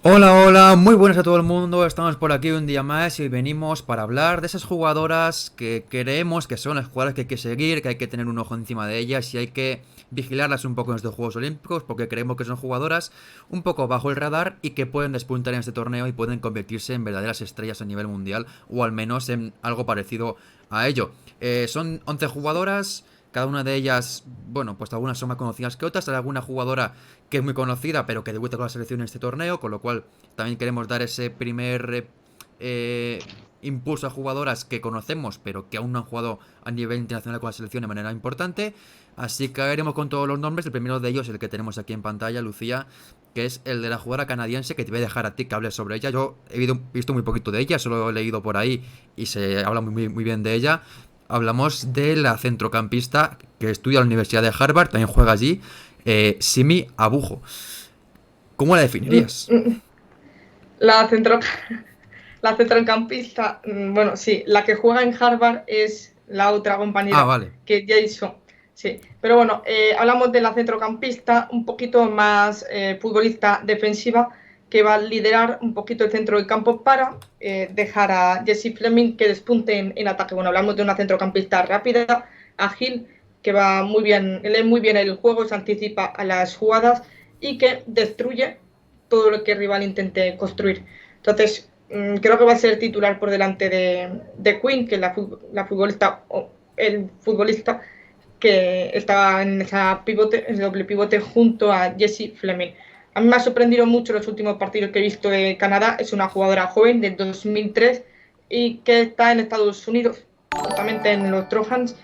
Hola, hola, muy buenas a todo el mundo. Estamos por aquí un día más y venimos para hablar de esas jugadoras que creemos que son las jugadoras que hay que seguir, que hay que tener un ojo encima de ellas y hay que vigilarlas un poco en estos Juegos Olímpicos porque creemos que son jugadoras un poco bajo el radar y que pueden despuntar en este torneo y pueden convertirse en verdaderas estrellas a nivel mundial o al menos en algo parecido a ello. Son 11 jugadoras. Cada una de ellas, bueno, pues algunas son más conocidas que otras. Hay alguna jugadora que es muy conocida, pero que debuta con la selección en este torneo, con lo cual también queremos dar ese primer impulso a jugadoras que conocemos, pero que aún no han jugado a nivel internacional con la selección de manera importante. Así que veremos con todos los nombres. El primero de ellos, el que tenemos aquí en pantalla, Lucía, que es el de la jugadora canadiense, que te voy a dejar a ti que hables sobre ella. Yo he visto muy poquito de ella, solo he leído por ahí y se habla muy bien de ella. Hablamos de la centrocampista que estudia en la Universidad de Harvard, también juega allí, Simi Abujo. ¿Cómo la Mm, definirías? mm. La, centro, la centrocampista, bueno, sí, la que juega en Harvard es la otra Ah, compañera vale. que Jason. Sí, pero bueno, hablamos de la centrocampista, un poquito más futbolista defensiva, que va a liderar un poquito el centro del campo para dejar a Jessie Fleming que despunte en ataque. Bueno, hablamos de una centrocampista rápida, ágil, que va muy bien, lee muy bien el juego, se anticipa a las jugadas y que destruye todo lo que el rival intente construir. Entonces, creo que va a ser titular por delante de Quinn, que es la futbolista, o el futbolista que estaba en esa pivote, ese doble pivote junto a Jessie Fleming. A mí me ha sorprendido mucho los últimos partidos que he visto de Canadá. Es una jugadora joven de 2003 y que está en Estados Unidos, justamente en los Trojans.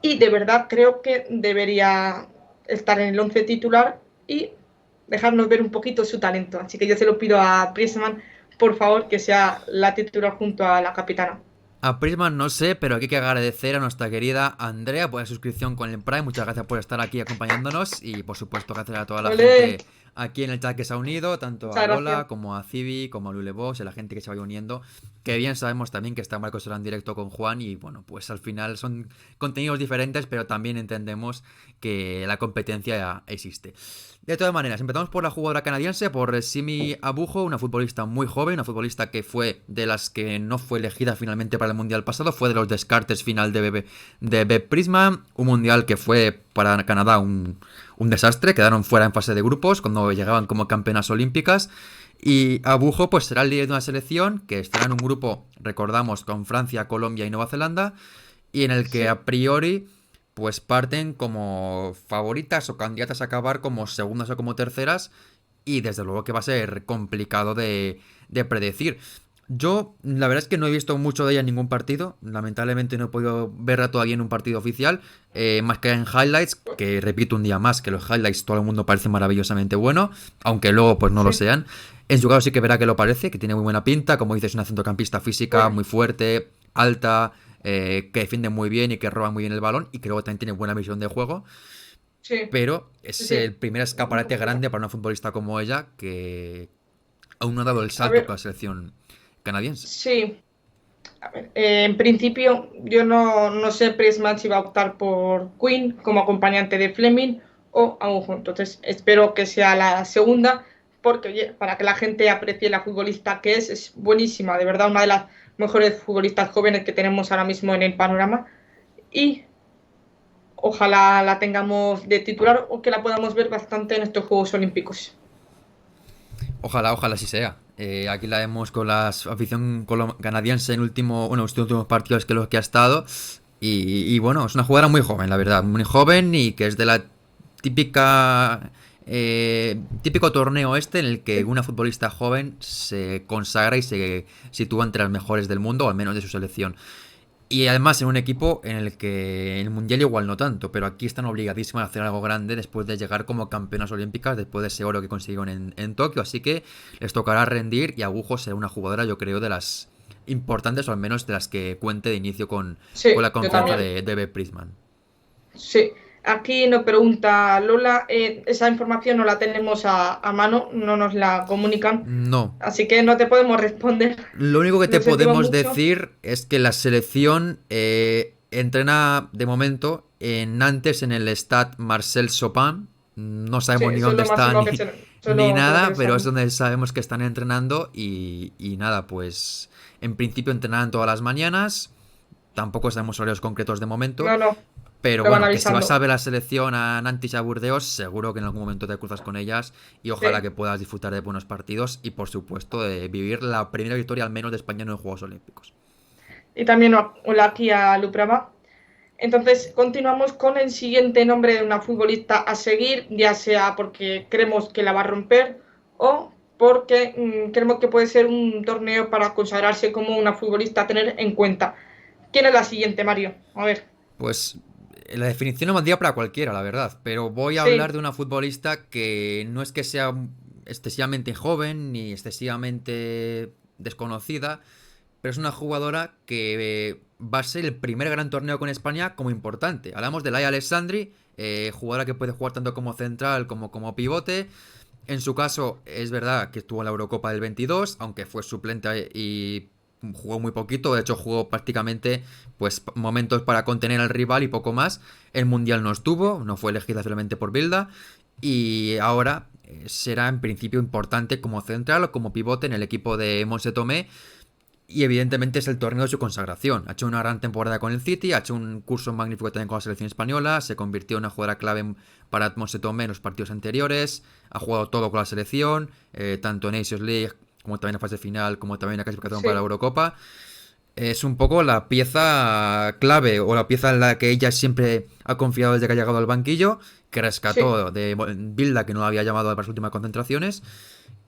Y de verdad creo que debería estar en el 11 titular y dejarnos ver un poquito su talento. Así que yo se lo pido a Prisman, por favor, que sea la titular junto a la capitana. A Prisman no sé, pero aquí hay que agradecer a nuestra querida Andrea por la suscripción con el Prime. Muchas gracias por estar aquí acompañándonos y por supuesto gracias a toda la ¡Olé! gente aquí en el chat que se ha unido, tanto a Muchas gracias. Lola como a Cibi, como a Lulebox y a la gente que se vaya uniendo. Que bien sabemos también que está Marcos será en directo con Juan y bueno, pues al final son contenidos diferentes, pero también entendemos que la competencia ya existe. De todas maneras, empezamos por la jugadora canadiense, por Simi Abujo, una futbolista muy joven, una futbolista que fue de las que no fue elegida finalmente para el Mundial pasado, fue de los descartes final de Beb Prisma, un Mundial que fue para Canadá un desastre, quedaron fuera en fase de grupos cuando llegaban como campeonas olímpicas. Y Abujo pues será el líder de una selección que estará en un grupo, recordamos, con Francia, Colombia y Nueva Zelanda, y en el que Sí, a priori pues parten como favoritas o candidatas a acabar como segundas o como terceras y desde luego que va a ser complicado de predecir. Yo la verdad es que no he visto mucho de ella en ningún partido, lamentablemente no he podido verla todavía en un partido oficial, más que en highlights, que repito un día más que los highlights todo el mundo parece maravillosamente bueno, aunque luego pues no lo sí. sean. En su caso sí que verá que lo parece, que tiene muy buena pinta, como dices, una centrocampista física Bueno, muy fuerte, alta, que defiende muy bien y que roba muy bien el balón y que luego también tiene buena visión de juego, sí, pero sí, es sí. el primer Un escaparate poquito. grande para una futbolista como ella que aún no ha dado el A salto con la ver, selección canadiense. sí. A ver, en principio, yo no sé Prisman si va a optar por Queen como acompañante de Fleming o Agujo. Entonces, espero que sea la segunda, porque oye, para que la gente aprecie la futbolista que es buenísima, de verdad, una de las mejores futbolistas jóvenes que tenemos ahora mismo en el panorama. Y ojalá la tengamos de titular o que la podamos ver bastante en estos Juegos Olímpicos. Ojalá, ojalá así sea. Aquí la vemos con la afición canadiense en bueno, los últimos partidos que los que ha estado. Y bueno, es una jugadora muy joven, la verdad. Muy joven y que es de la típica. Típico torneo este en el que Sí, una futbolista joven se consagra y se sitúa entre las mejores del mundo, o al menos de su selección. Y además en un equipo en el que en el Mundial igual no tanto, pero aquí están obligadísimas a hacer algo grande después de llegar como campeonas olímpicas, después de ese oro que consiguieron en Tokio, así que les tocará rendir y Agujo será una jugadora yo creo de las importantes o al menos de las que cuente de inicio con sí, la yo confianza también. de Beb Prisman. Sí, aquí nos pregunta Lola, esa información no la tenemos a mano, no nos la comunican, No, así que no te podemos responder. lo único que te Lo sentimos podemos mucho. decir es que la selección entrena de momento en Nantes en el Stade Marcel Chopin, No sabemos Sí, ni eso es dónde lo están máximo que se, eso es ni lo que nada, se pero es sabe. donde sabemos que están entrenando y nada, pues en principio entrenan todas las mañanas. Tampoco sabemos horarios concretos de momento, No, no, pero lo van bueno, que si vas a avisando. ver la selección a Nantes y a Burdeos, seguro que en algún momento te cruzas con ellas y ojalá Sí. que puedas disfrutar de buenos partidos y por supuesto de vivir la primera victoria al menos de España en los Juegos Olímpicos. Y también la Kia Luprava. Entonces, continuamos con el siguiente nombre de una futbolista a seguir, ya sea porque creemos que la va a romper o porque creemos que puede ser un torneo para consagrarse como una futbolista a tener en cuenta. ¿Quién es la siguiente, Mario? A ver. Pues la definición no valdría para cualquiera, la verdad, pero voy a hablar Sí, de una futbolista que no es que sea excesivamente joven ni excesivamente desconocida, pero es una jugadora que va a ser el primer gran torneo con España como importante. Hablamos de Laia Alessandri, jugadora que puede jugar tanto como central como pivote. En su caso, es verdad que estuvo en la Eurocopa del 22, aunque fue suplente y jugó muy poquito. De hecho, jugó prácticamente pues momentos para contener al rival y poco más. El Mundial no estuvo, no fue elegida solamente por Bilda. Y ahora será en principio importante como central o como pivote en el equipo de Monse Tomé. Y evidentemente es el torneo de su consagración. Ha hecho una gran temporada con el City, ha hecho un curso magnífico también con la selección española, se convirtió en una jugadora clave para Monse Tomé en los partidos anteriores, ha jugado todo con la selección, tanto en Nations League como también en la fase final, como también en la clasificación para la sí, Eurocopa. Es un poco la pieza clave o la pieza en la que ella siempre ha confiado desde que ha llegado al banquillo, que sí. rescató de Bilda, que no la había llamado para las últimas concentraciones.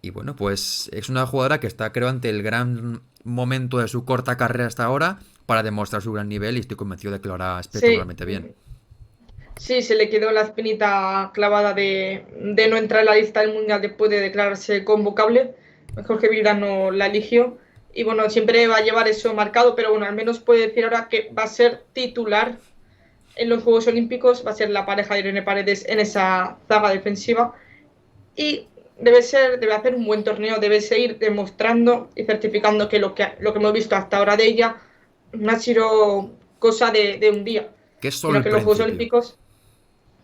Y bueno, pues es una jugadora que está, creo, ante el gran momento de su corta carrera hasta ahora para demostrar su gran nivel y estoy convencido de que lo hará Sí, espectacularmente bien. sí, se le quedó la espinita clavada de no entrar en la lista del Mundial después de declararse convocable. Jorge Vilda no la eligió. Y bueno, siempre va a llevar eso marcado, pero bueno, al menos puede decir ahora que va a ser titular en los Juegos Olímpicos, va a ser la pareja de Irene Paredes en esa zaga defensiva. Y debe hacer un buen torneo, debe seguir demostrando y certificando que lo que hemos visto hasta ahora de ella no ha sido cosa de un día, Que es solo sino el que los Juegos principio. Olímpicos.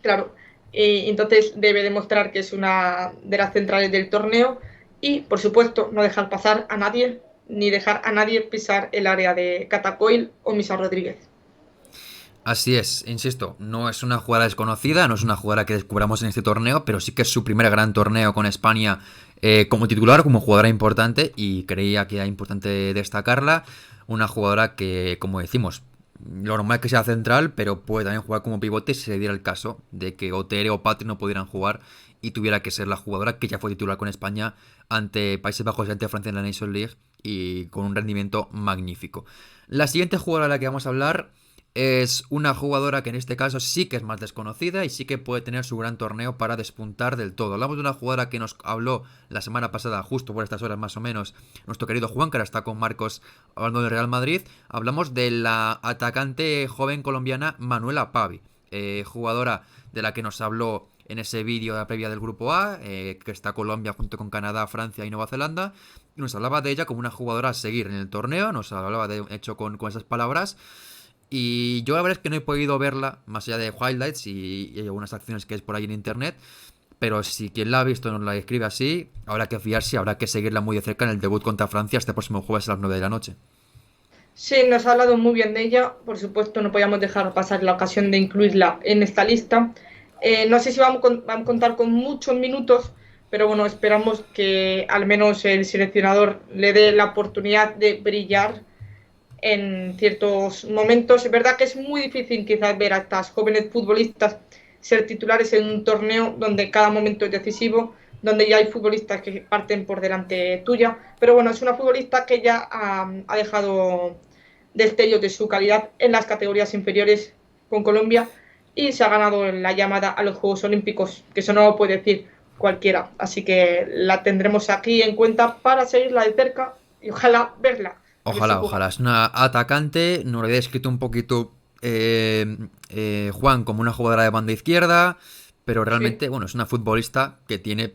Claro, y entonces debe demostrar que es una de las centrales del torneo y, por supuesto, no dejar pasar a nadie, ni dejar a nadie pisar el área de Catacoil o Misa Rodríguez. Así es, insisto, no es una jugadora desconocida, no es una jugadora que descubramos en este torneo, pero sí que es su primer gran torneo con España como titular, como jugadora importante, y creía que era importante destacarla. Una jugadora que, como decimos, lo normal es que sea central, pero puede también jugar como pivote si se diera el caso de que Otere o Patri no pudieran jugar y tuviera que ser la jugadora que ya fue titular con España ante Países Bajos y ante Francia en la Nations League y con un rendimiento magnífico. La siguiente jugadora de la que vamos a hablar es una jugadora que en este caso sí que es más desconocida y sí que puede tener su gran torneo para despuntar del todo. Hablamos de una jugadora que nos habló la semana pasada, justo por estas horas más o menos, nuestro querido Juan, que ahora está con Marcos hablando del Real Madrid. Hablamos de la atacante joven colombiana Manuela Pavi, jugadora de la que nos habló en ese vídeo de la previa del Grupo A, que está Colombia junto con Canadá, Francia y Nueva Zelanda. Y nos hablaba de ella como una jugadora a seguir en el torneo, nos hablaba de hecho con esas palabras. Y yo la verdad es que no he podido verla, más allá de highlights y algunas acciones que es por ahí en internet. Pero si quien la ha visto nos la escribe así, habrá que fiarse, habrá que seguirla muy de cerca en el debut contra Francia este próximo jueves a las 9 de la noche. Sí, nos ha hablado muy bien de ella. Por supuesto, no podíamos dejar pasar la ocasión de incluirla en esta lista. No sé si vamos a contar con muchos minutos, pero bueno, esperamos que al menos el seleccionador le dé la oportunidad de brillar en ciertos momentos. Es verdad que es muy difícil quizás ver a estas jóvenes futbolistas ser titulares en un torneo donde cada momento es decisivo, donde ya hay futbolistas que parten por delante tuya, pero bueno, es una futbolista que ya ha dejado destellos de su calidad en las categorías inferiores con Colombia y se ha ganado la llamada a los Juegos Olímpicos, que eso no lo puede decir cualquiera, así que la tendremos aquí en cuenta para seguirla de cerca y ojalá verla a ver si Ojalá, juega. ojalá. Es una atacante, nos lo había escrito un poquito Juan como una jugadora de banda izquierda, pero Sí, realmente, bueno, es una futbolista que tiene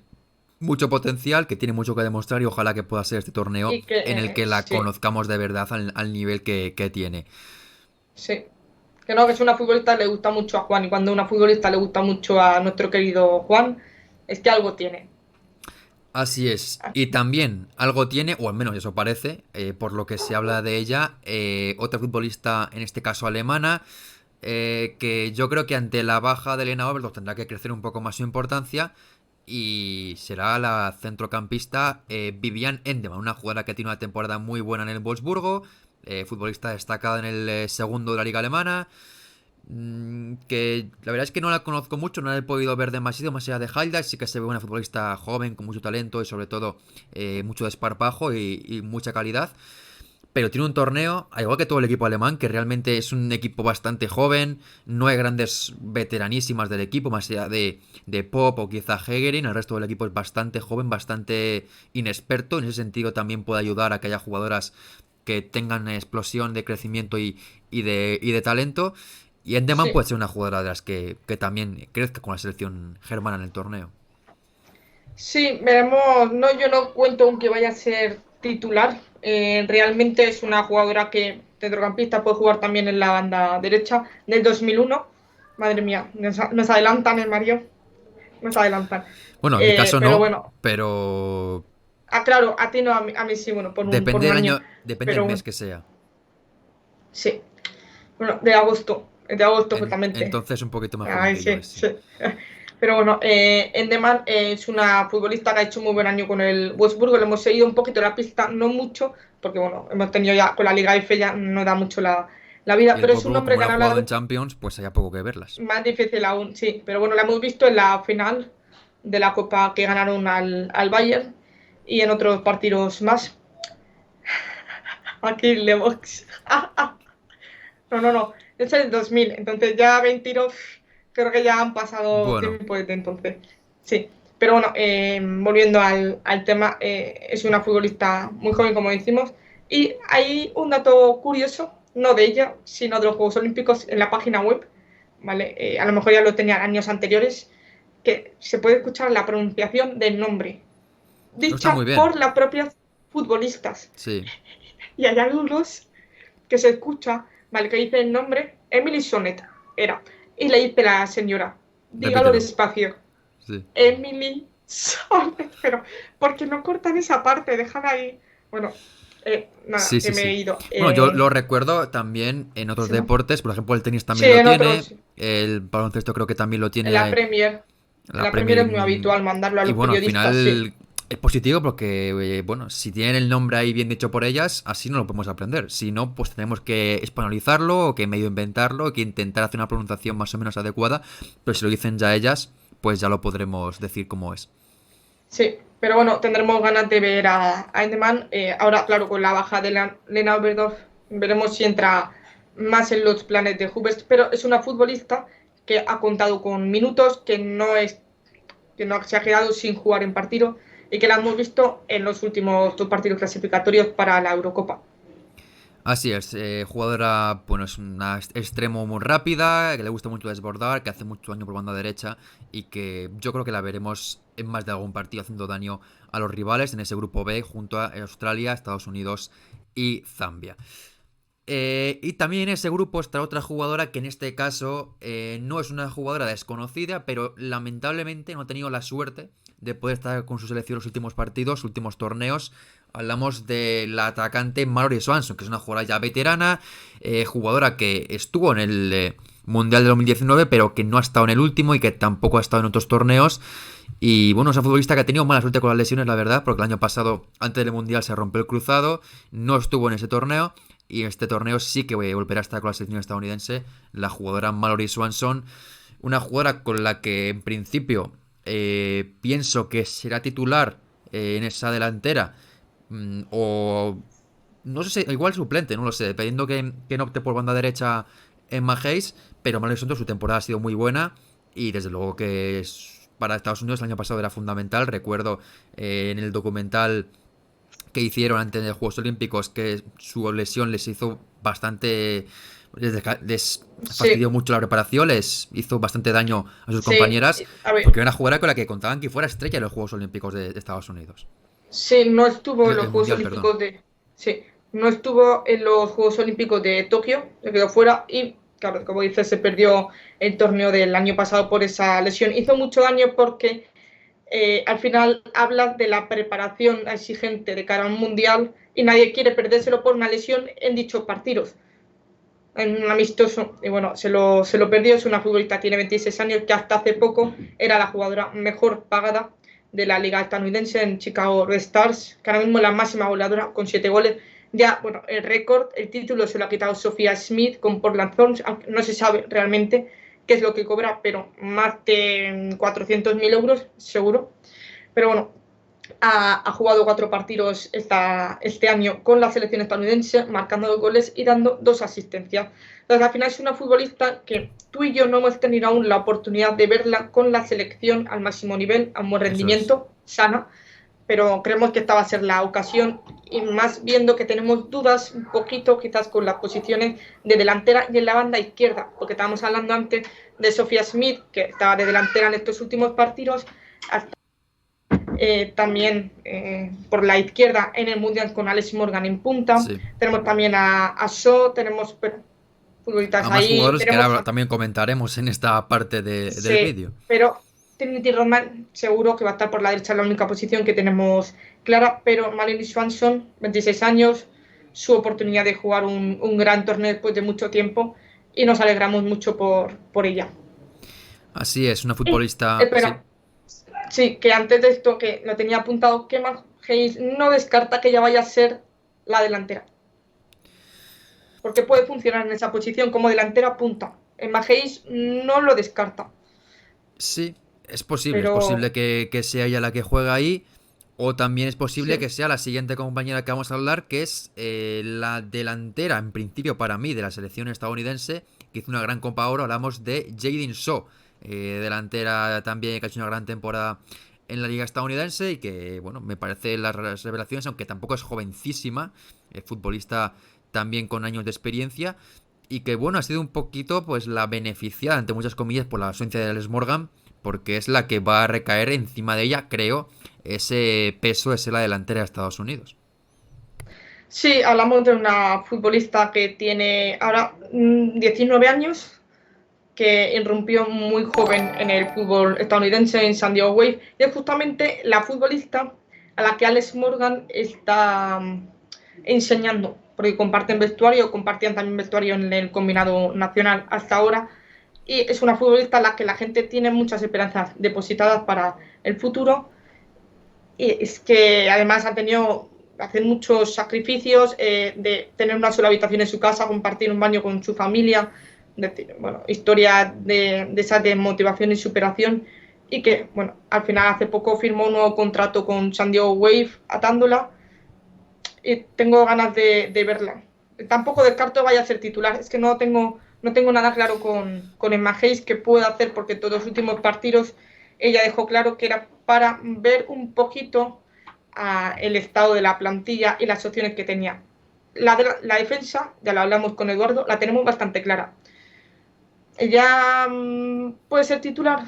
mucho potencial, que tiene mucho que demostrar y ojalá que pueda ser este torneo y que en el que la sí, conozcamos de verdad al nivel que tiene. sí. Que no, que es una futbolista que le gusta mucho a Juan, y cuando a una futbolista le gusta mucho a nuestro querido Juan, es que algo tiene. Así es. Ah, Y también algo tiene, o al menos eso parece, por lo que se habla de ella, otra futbolista, en este caso alemana, que yo creo que ante la baja de Lena Oberdorf tendrá que crecer un poco más su importancia y será la centrocampista Vivian Endemann, una jugadora que tiene una temporada muy buena en el Wolfsburgo, futbolista destacada en el segundo de la liga alemana, que la verdad es que no la conozco mucho, no la he podido ver demasiado más allá de highlights, sí que se ve una futbolista joven con mucho talento y sobre todo mucho desparpajo y mucha calidad. Pero tiene un torneo, al igual que todo el equipo alemán, que realmente es un equipo bastante joven. No hay grandes veteranísimas del equipo, más allá de Pop o quizá Hegerin. El resto del equipo es bastante joven, bastante inexperto. En ese sentido también puede ayudar a que haya jugadoras que tengan explosión de crecimiento y de talento. Y Endemann sí, puede ser una jugadora de las que también crezca con la selección germana en el torneo. sí, veremos. No, yo no cuento con que vaya a ser titular. Realmente es una jugadora que, centrocampista, puede jugar también en la banda derecha del 2001. Madre mía, nos adelantan el Mario, nos adelantan. Bueno, en mi caso Pero no, bueno, pero claro, a ti no, a mí sí, bueno, por depende un del año. año, depende del Pero mes bueno, que sea. sí. Bueno, de agosto justamente. Entonces un poquito más joven Ay, que yo sí, ese. sí. Pero bueno, Endemann es una futbolista que ha hecho un muy buen año con el Wolfsburgo. Le hemos seguido un poquito la pista, no mucho, porque bueno, hemos tenido ya con la Liga F ya no da mucho la vida, Y el pero es un Wolfsburgo, hombre como que no han ha jugado en hablado Champions, pues haya poco que verlas. más difícil aún, sí. Pero bueno, la hemos visto en la final de la Copa que ganaron al Bayern y en otros partidos más. Aquí Levox. No, no, no. Es el 2000, entonces ya 20 tiros, creo que ya han pasado Bueno, tiempo desde entonces. Sí, pero bueno, volviendo al tema, es una futbolista muy joven, como decimos, y hay un dato curioso, no de ella, sino de los Juegos Olímpicos en la página web, ¿vale? A lo mejor ya lo tenía años anteriores, que se puede escuchar la pronunciación del nombre, eso está muy dicha bien. por las propias futbolistas. Sí, Y hay algunos que se escucha, ¿vale? Que dice el nombre, Emily Sonnet era. Y le dice la señora, dígalo repítelo. despacio, Sí. Emily Sonnet. Pero, ¿por qué no cortan esa parte? Déjala ahí. Bueno, nada, Sí, que sí, me he sí. ido. Bueno, yo lo recuerdo también en otros Sí, ¿no? deportes. Por ejemplo, el tenis Sí, también lo en tiene. otros, El baloncesto creo que también lo en la tiene Premier. En la la Premier Premier. es muy habitual mandarlo a Y los bueno, al periodistas, sí. final es positivo porque, bueno, si tienen el nombre ahí bien dicho por ellas, así no lo podemos aprender. Si no, pues tenemos que españolizarlo o que medio inventarlo, o que intentar hacer una pronunciación más o menos adecuada. Pero si lo dicen ya ellas, pues ya lo podremos decir como es. Sí, pero bueno, tendremos ganas de ver a Endemann. Ahora, claro, con la baja de Lena Oberdorf, veremos si entra más en los planes de Hubert, pero es una futbolista que ha contado con minutos, que no se ha quedado sin jugar en partido y que la hemos visto en los últimos dos partidos clasificatorios para la Eurocopa. Así es, jugadora, bueno, es una extremo muy rápida, que le gusta mucho desbordar, que hace mucho daño por banda derecha y que yo creo que la veremos en más de algún partido haciendo daño a los rivales en ese grupo B junto a Australia, Estados Unidos y Zambia. Y también en ese grupo está otra jugadora que en este caso no es una jugadora desconocida, pero lamentablemente no ha tenido la suerte de poder estar con su selección los últimos partidos, últimos torneos. Hablamos de la atacante Mallory Swanson, que es una jugadora ya veterana, jugadora que estuvo en el Mundial de 2019, pero que no ha estado en el último y que tampoco ha estado en otros torneos. Y bueno, es una futbolista que ha tenido mala suerte con las lesiones, la verdad, porque el año pasado, antes del Mundial, se rompió el cruzado, no estuvo en ese torneo. Y en este torneo sí que volverá a estar con la selección estadounidense la jugadora Mallory Swanson. Una jugadora con la que en principio pienso que será titular en esa delantera. O no sé, igual suplente, no lo sé, dependiendo que no opte por banda derecha en Hayes. Pero Mallory Swanson su temporada ha sido muy buena. Y desde luego que para Estados Unidos el año pasado era fundamental. Recuerdo en el documental que hicieron antes de los Juegos Olímpicos, que su lesión les hizo bastante. Les Sí, fastidió mucho la preparación, les hizo bastante daño a sus sí, compañeras, a ver, porque era una jugadora con la que contaban que fuera estrella en los Juegos Olímpicos de Estados Unidos. sí, no estuvo en los El Juegos Mundial, perdón. Olímpicos de. Sí, no estuvo en los Juegos Olímpicos de Tokio, se quedó fuera y claro, como dices, se perdió el torneo del año pasado por esa lesión. Hizo mucho daño porque al final hablas de la preparación exigente de cara a un mundial y nadie quiere perdérselo por una lesión en dichos partidos, en un amistoso. Y bueno, se lo perdió. Es una futbolista, tiene 26 años, que hasta hace poco era la jugadora mejor pagada de la liga estadounidense en Chicago Red Stars, que ahora mismo es la máxima goleadora con 7 goles. Ya, bueno, el récord, el título se lo ha quitado Sophia Smith con Portland Thorns, aunque no se sabe realmente qué es lo que cobra, pero más de 400.000 euros, seguro. Pero bueno, ha jugado 4 partidos este año con la selección estadounidense, marcando 2 goles y dando 2 asistencias. Entonces, al final es una futbolista que tú y yo no hemos tenido aún la oportunidad de verla con la selección al máximo nivel, a un buen rendimiento, sana, pero creemos que esta va a ser la ocasión, y más viendo que tenemos dudas un poquito quizás con las posiciones de delantera y en la banda izquierda, porque estábamos hablando antes de Sophia Smith, que estaba de delantera en estos últimos partidos, hasta también por la izquierda en el Mundial con Alex Morgan en punta. Sí. Tenemos también a Shaw, tenemos futbolistas más ahí. Jugadores que ahora también comentaremos en esta parte del vídeo. Pero Trinity Rodman seguro que va a estar por la derecha, la única posición que tenemos clara, pero Malin Swanson, 26 años, su oportunidad de jugar un gran torneo después de mucho tiempo, y nos alegramos mucho por ella. Así es, una futbolista... Espera. Sí, que antes de esto, que lo tenía apuntado, que Emma Hayes no descarta que ella vaya a ser la delantera. Porque puede funcionar en esa posición como delantera punta. Emma Hayes no lo descarta. Sí, es posible. Es posible que sea ella la que juega ahí. O también es posible que sea la siguiente compañera que vamos a hablar, que es la delantera, en principio para mí, de la selección estadounidense, que hizo una gran Copa Oro. Hablamos de Jaydin Shaw. Delantera también que ha hecho una gran temporada en la liga estadounidense y que, bueno, me parece las revelaciones, aunque tampoco es jovencísima, futbolista también con años de experiencia, y que, bueno, ha sido un poquito pues la beneficiada, entre muchas comillas, por la ausencia de Alex Morgan, porque es la que va a recaer encima de ella, creo, ese peso de ser la delantera de Estados Unidos. Sí, hablamos de una futbolista que tiene ahora 19 años, que irrumpió muy joven en el fútbol estadounidense en San Diego Wave, y es justamente la futbolista a la que Alex Morgan está enseñando, porque compartían también vestuario en el combinado nacional hasta ahora, y es una futbolista a la que la gente tiene muchas esperanzas depositadas para el futuro, y es que además ha tenido hacer muchos sacrificios, de tener una sola habitación en su casa, compartir un baño con su familia, bueno, historia de esa desmotivación y superación, y que, bueno, al final hace poco firmó un nuevo contrato con San Diego Wave, atándola, y tengo ganas de verla. Tampoco descarto que vaya a ser titular, es que no tengo nada claro con Emma Hayes que pueda hacer, porque todos los últimos partidos ella dejó claro que era para ver un poquito el estado de la plantilla y las opciones que tenía. La defensa, ya lo hablamos con Eduardo, la tenemos bastante clara. Ella puede ser titular,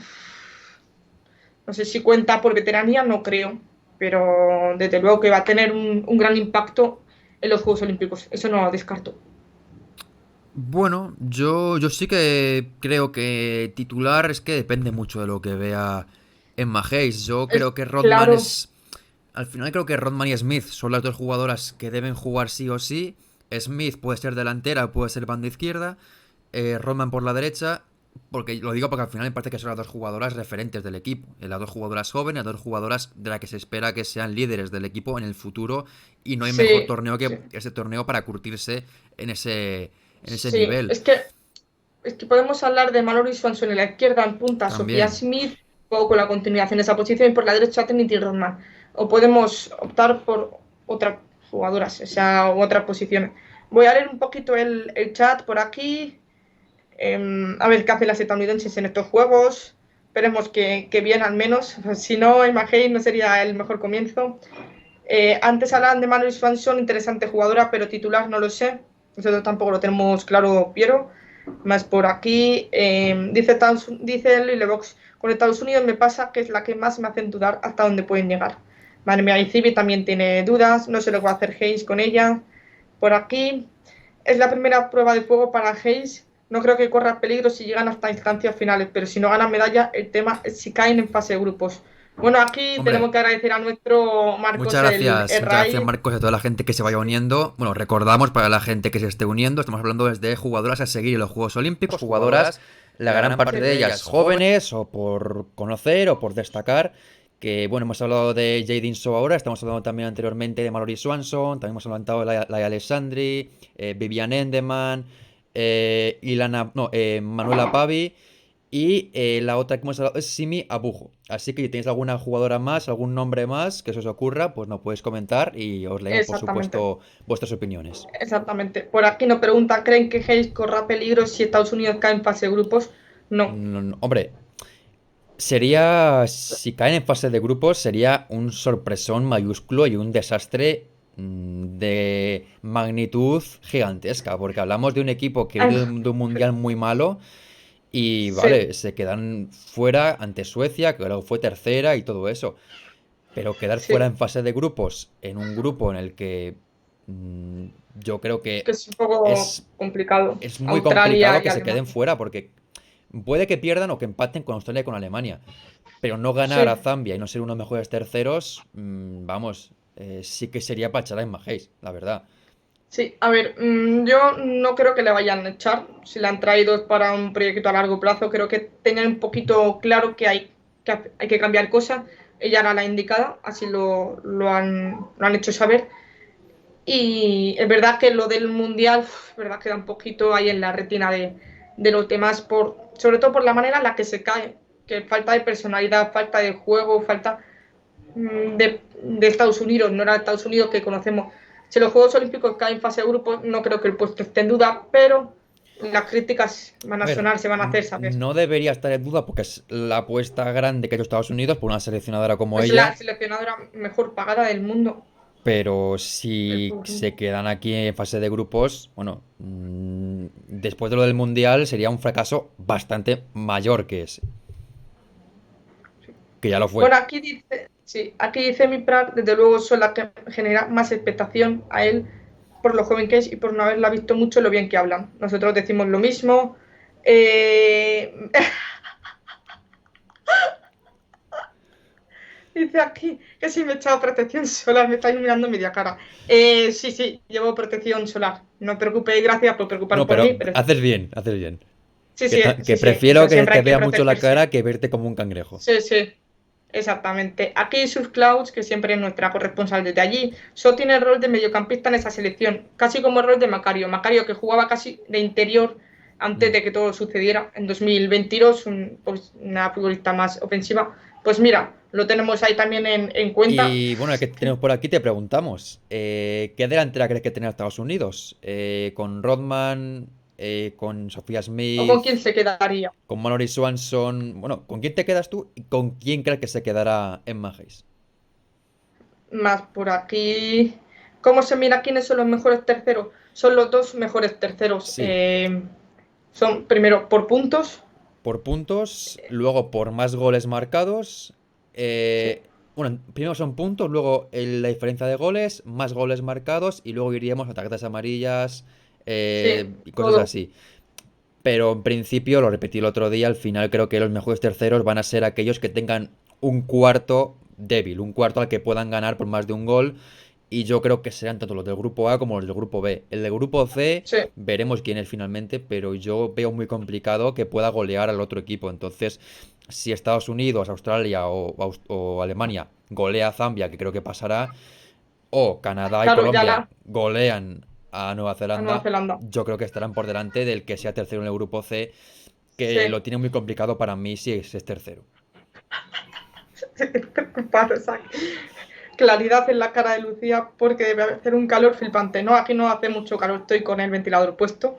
no sé si cuenta por veteranía, no creo, pero desde luego que va a tener un gran impacto en los Juegos Olímpicos, eso no lo descarto. Bueno, yo sí que creo que titular es que depende mucho de lo que vea Emma Hayes. Yo creo que Rodman claro. Al final creo que Rodman y Smith son las dos jugadoras que deben jugar sí o sí. Smith puede ser delantera o puede ser banda izquierda. Rodman por la derecha, porque lo digo porque al final me parece que son las dos jugadoras referentes del equipo, las dos jugadoras jóvenes, las dos jugadoras de las que se espera que sean líderes del equipo en el futuro, y no hay mejor torneo que ese torneo para curtirse en ese nivel. Es que podemos hablar de Mallory Swanson en la izquierda, en punta Sophia Smith, o con la continuidad en esa posición, y por la derecha Trinity Rodman, o podemos optar por otras jugadoras, o sea, otra posición. Voy a leer un poquito el chat por aquí. A ver qué hacen las estadounidenses en estos juegos. Esperemos que bien, al menos. Si no, Emma Hayes no sería el mejor comienzo. Antes hablaban de Mallory Swanson, interesante jugadora, pero titular no lo sé. Nosotros tampoco lo tenemos claro, Piero. Más por aquí. Dice Lilebox, con Estados Unidos me pasa que es la que más me hacen dudar hasta dónde pueden llegar. Madre mía, y Cibi también tiene dudas. No sé lo que va a hacer Hayes con ella. Por aquí. Es la primera prueba de fuego para Hayes. no creo que corra peligro si llegan hasta instancias finales, pero si no ganan medalla, el tema es si caen en fase de grupos. Bueno, aquí Hombre, tenemos que agradecer a nuestro Marcos el muchas gracias Ray. Marcos y a toda la gente que se vaya uniendo. Bueno, recordamos para la gente que se esté uniendo, estamos hablando desde jugadoras a seguir en los Juegos Olímpicos, jugadoras, la gran parte de ellas jóvenes o por conocer o por destacar. Que bueno, hemos hablado de Jadine Sow ahora, estamos hablando también anteriormente de Mallory Swanson, también hemos hablado de Laia Alessandri, Vivian Endeman, Manuela Pavi. Y la otra que hemos hablado es Simi Abujo. Así que si tenéis alguna jugadora más, algún nombre más que se os ocurra, pues nos podéis comentar y os leemos, por Exactamente, supuesto, vuestras opiniones. exactamente. Por aquí nos pregunta, ¿creen que Hayes corra peligro si Estados Unidos cae en fase de grupos? No. Hombre, sería, si caen en fase de grupos, sería un sorpresón mayúsculo y un desastre de magnitud gigantesca, porque hablamos de un equipo que viene de un mundial muy malo. Y Sí, vale, se quedan fuera ante Suecia, que luego fue tercera y todo eso. Pero quedar fuera sí, en fase de grupos, en un grupo en el que mm, yo creo que que es un poco es, complicado. es muy complicado Australia y que se queden Alemania. fuera, porque puede que pierdan o que empaten con Australia y con Alemania. Pero no ganar a Sí, Zambia y no ser unos mejores terceros, vamos, sí que sería para echar en Majéis, la verdad. sí. A ver, yo no creo que le vayan a echar. Si la han traído es para un proyecto a largo plazo, creo que tenían un poquito claro hay que cambiar cosas. Ella era la indicada, así lo han hecho saber. Y es verdad que lo del mundial, es verdad que da un poquito ahí en la retina de los demás, sobre todo por la manera en la que se cae, que falta de personalidad, falta de juego, falta de Estados Unidos, no era Estados Unidos que conocemos. Si los Juegos Olímpicos caen en fase de grupo, no creo que el puesto esté en duda, pero las críticas van A a ver, sonar, se van a hacer saber. no debería estar en duda porque es la apuesta grande que ha hecho Estados Unidos por una seleccionadora como Es la ella. seleccionadora mejor pagada del mundo. Pero si se quedan aquí en fase de grupos, bueno, después de lo del Mundial sería un fracaso bastante mayor que ese, que ya lo fue. Bueno, aquí dice, sí, aquí dice mi Prat, desde luego son las que genera más expectación a él por lo joven que es y por no haberla visto mucho lo bien que hablan. Nosotros decimos lo mismo. Eh, dice aquí que si me he echado protección solar, me está iluminando media cara. Sí, sí, llevo protección solar. No os preocupéis, gracias por preocuparos No, por mí, pero pero haces bien, haces bien. sí, Que, sí, que sí, sí. prefiero Eso que siempre te hay que vea mucho la protegerse. cara que verte como un cangrejo. Sí, sí. Exactamente. Aquí Sus Clouds, que siempre es nuestra corresponsal desde allí, solo tiene el rol de mediocampista en esa selección, casi como el rol de Macario. Macario que jugaba casi de interior antes Mm. de que todo sucediera en 2022, pues, una futbolista más ofensiva. Pues mira, lo tenemos ahí también en cuenta. Y bueno, el que tenemos por aquí te preguntamos, ¿qué delantera crees que tiene Estados Unidos? ¿Con Rodman, con Sofía ¿O con Smith, quién se quedaría? con Mallory Swanson? Bueno, ¿con quién te quedas tú y con quién crees que se quedará en Majes? Más por aquí. ¿Cómo se mira quiénes son los mejores terceros? Son los dos mejores terceros. Sí, Son primero por puntos. por puntos, luego por más goles marcados. Sí, Bueno, primero son puntos, luego la diferencia de goles, más goles marcados y luego iríamos a tarjetas amarillas sí, y cosas todo. así. Pero en principio, lo repetí el otro día, al final creo que los mejores terceros van a ser aquellos que tengan un cuarto débil, un cuarto al que puedan ganar por más de un gol. Y yo creo que serán tanto los del grupo A como los del grupo B. El del grupo C Sí. veremos quién es finalmente, pero yo veo muy complicado que pueda golear al otro equipo. Entonces, si Estados Unidos, Australia o Alemania golea a Zambia, que creo que pasará, o Canadá y Claro, ya Colombia golean a Nueva a Nueva Zelanda, Zelanda. yo creo que estarán por delante del que sea tercero en el grupo C, que Sí. lo tiene muy complicado para mí si es tercero. Claridad en la cara de Lucía porque debe hacer un calor flipante. No, aquí no hace mucho calor, estoy con el ventilador puesto.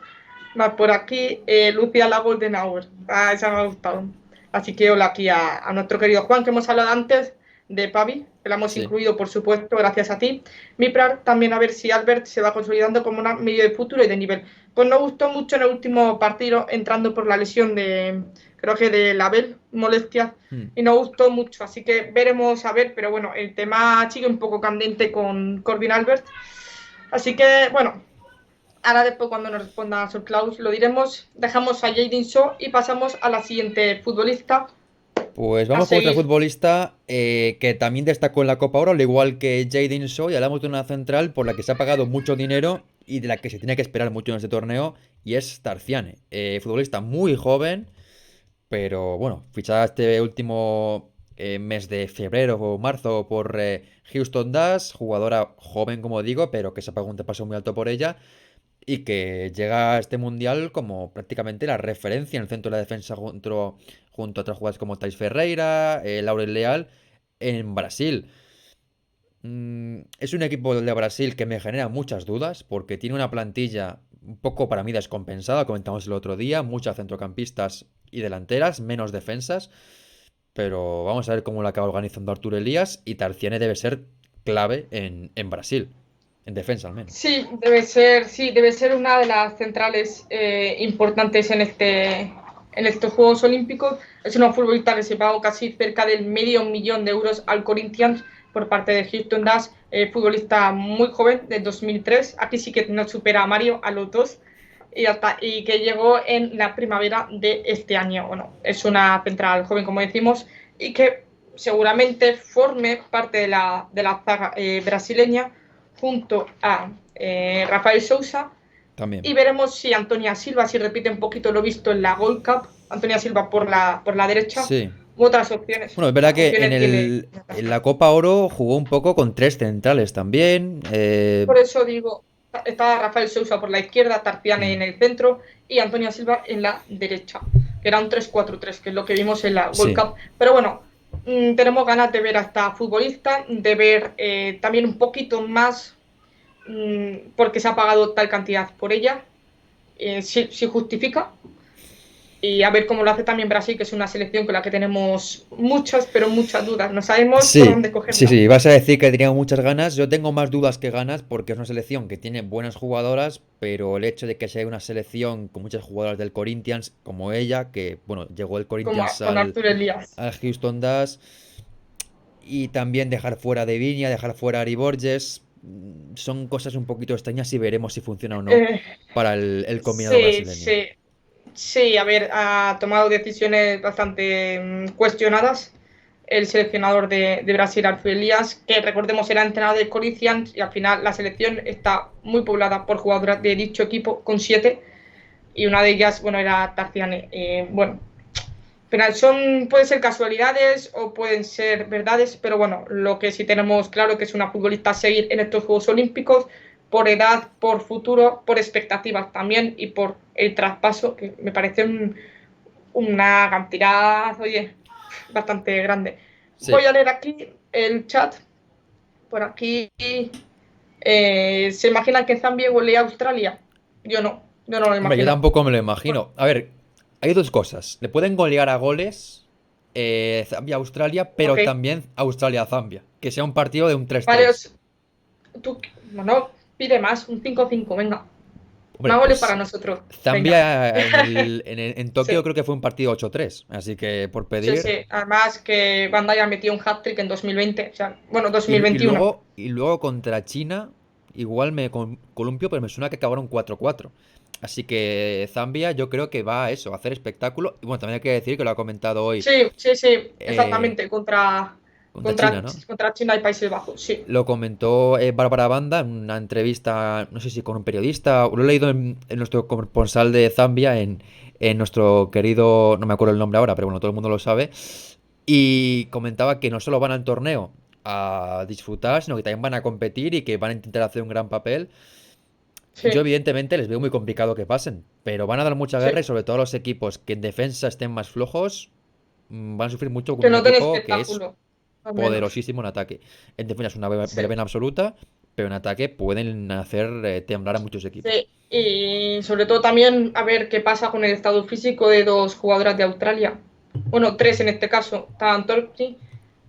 Más por aquí, Lucía la Golden Hour. Ah, esa me ha gustado. Así que hola aquí a nuestro querido Juan, que hemos hablado antes de Pavi, que la hemos Sí. incluido, por supuesto, gracias a ti. Miprar, también a ver si Albert se va consolidando como una medio de futuro y de nivel. Pues no gustó mucho en el último partido, entrando por la lesión creo que de Label, molestias, Hmm. y no gustó mucho. Así que veremos a ver, pero bueno, el tema sigue un poco candente con Corbin Albert. Así que, bueno, ahora después cuando nos responda Sir Klaus lo diremos, dejamos a Jadon Shaw y pasamos a la siguiente futbolista Pues a vamos con otra seguir. futbolista que también destacó en la Copa Oro, al igual que Jadon Shaw, y hablamos de una central por la que se ha pagado mucho dinero y de la que se tiene que esperar mucho en este torneo, y es Tarciane. Futbolista muy joven, pero bueno, fichada este último mes de febrero o marzo por Houston Dash, jugadora joven como digo, pero que se ha pagado un paso muy alto por ella y que llega a este mundial como prácticamente la referencia en el centro de la defensa junto a otras jugadoras como Thais Ferreira, Laurel Leal en Brasil. Es un equipo de Brasil que me genera muchas dudas porque tiene una plantilla un poco para mí descompensada, comentamos el otro día, muchas centrocampistas y delanteras, menos defensas, pero vamos a ver cómo lo acaba organizando Arturo Elías y Tarciane debe ser clave en Brasil, en defensa al menos. Sí, debe ser una de las centrales importantes en estos Juegos Olímpicos. Es una futbolista que se pagó casi cerca del medio millón de euros al Corinthians por parte de Houston Dash, futbolista muy joven, de 2003. Aquí sí que nos supera a Mario, a los dos, y que llegó en la primavera de este año. Bueno, es una central joven, como decimos, y que seguramente forme parte de la zaga brasileña junto a Rafael Sousa, También. y veremos si Antonia Silva, si repite un poquito lo visto en la Gold Cup, Antonia Silva por la derecha, Sí. u otras opciones. Bueno, es verdad que Opciones tiene. en la Copa Oro jugó un poco con tres centrales también. Por eso digo, está Rafael Sousa por la izquierda, Tarciane Mm, en el centro y Antonia Silva en la derecha, que era un 3-4-3, que es lo que vimos en la World sí. Cup. Pero bueno, tenemos ganas de ver a esta futbolista, de ver también un poquito más porque se ha pagado tal cantidad por ella, si justifica. Y a ver cómo lo hace también Brasil, que es una selección con la que tenemos muchas, pero muchas dudas. No sabemos por Sí, dónde sí, cogerla. sí. Vas a decir que tenía muchas ganas. Yo tengo más dudas que ganas porque es una selección que tiene buenas jugadoras, pero el hecho de que sea una selección con muchas jugadoras del Corinthians, como ella, que bueno, llegó el Como Corinthians con Arturo Elías. al Houston Dash, y también dejar fuera de Viña, dejar fuera a Ari Borges, son cosas un poquito extrañas y veremos si funciona o no Eh, para el combinado sí, brasileño. sí, sí, a ver, ha tomado decisiones bastante cuestionadas el seleccionador de Brasil, Arturo Elías, que recordemos era entrenador del Corinthians, y al final la selección está muy poblada por jugadoras de dicho equipo, con 7, y una de ellas, bueno, era Tarciane. Bueno, pero pueden ser casualidades o pueden ser verdades, pero bueno, lo que sí tenemos claro que es una futbolista a seguir en estos Juegos Olímpicos, por edad, por futuro, por expectativas también y por el traspaso, que me parece una cantidad, oye, bastante grande. Sí. Voy a leer aquí el chat. Por aquí se imaginan que Zambia golea a Australia. Yo no lo Hombre, yo imagino. tampoco me lo imagino. A ver, hay dos cosas. Le pueden golear a goles Zambia-Australia, Ok, pero también Australia-Zambia. Que sea un partido de un tres vale, tres. tú, bueno, pide más, un 5-5, venga. Hombre, Más goles pues para nosotros, venga. Zambia en Tokio Sí, creo que fue un partido 8-3. Así que por sí, pedir. sí. Además que Bandaya metió un hat-trick en 2020, o sea, bueno, Y 2021. luego contra China, igual me columpio, pero me suena que acabaron 4-4. Así que Zambia yo creo que va a eso, a hacer espectáculo. Y bueno, también hay que decir que lo ha comentado hoy Sí, sí, sí, eh, exactamente, contra China, ¿no? contra China y Países Bajos, sí. Lo comentó Bárbara Banda en una entrevista, no sé si con un periodista, o lo he leído en nuestro corresponsal de Zambia, en nuestro querido, no me acuerdo el nombre ahora, pero bueno, todo el mundo lo sabe. Y comentaba que no solo van al torneo a disfrutar, sino que también van a competir y que van a intentar hacer un gran papel. Yo Sí, evidentemente les veo muy complicado que pasen, pero van a dar mucha guerra y sí. sobre todo los equipos que en defensa estén más flojos van a sufrir mucho con Que un no den equipo que es espectáculo, al menos. poderosísimo en ataque. En defensa es una Sí, verbena absoluta, pero en ataque pueden hacer temblar a muchos equipos. sí. Y sobre todo también a ver qué pasa con el estado físico de dos jugadoras de Australia. Bueno, tres en este caso. Estaban Torchi,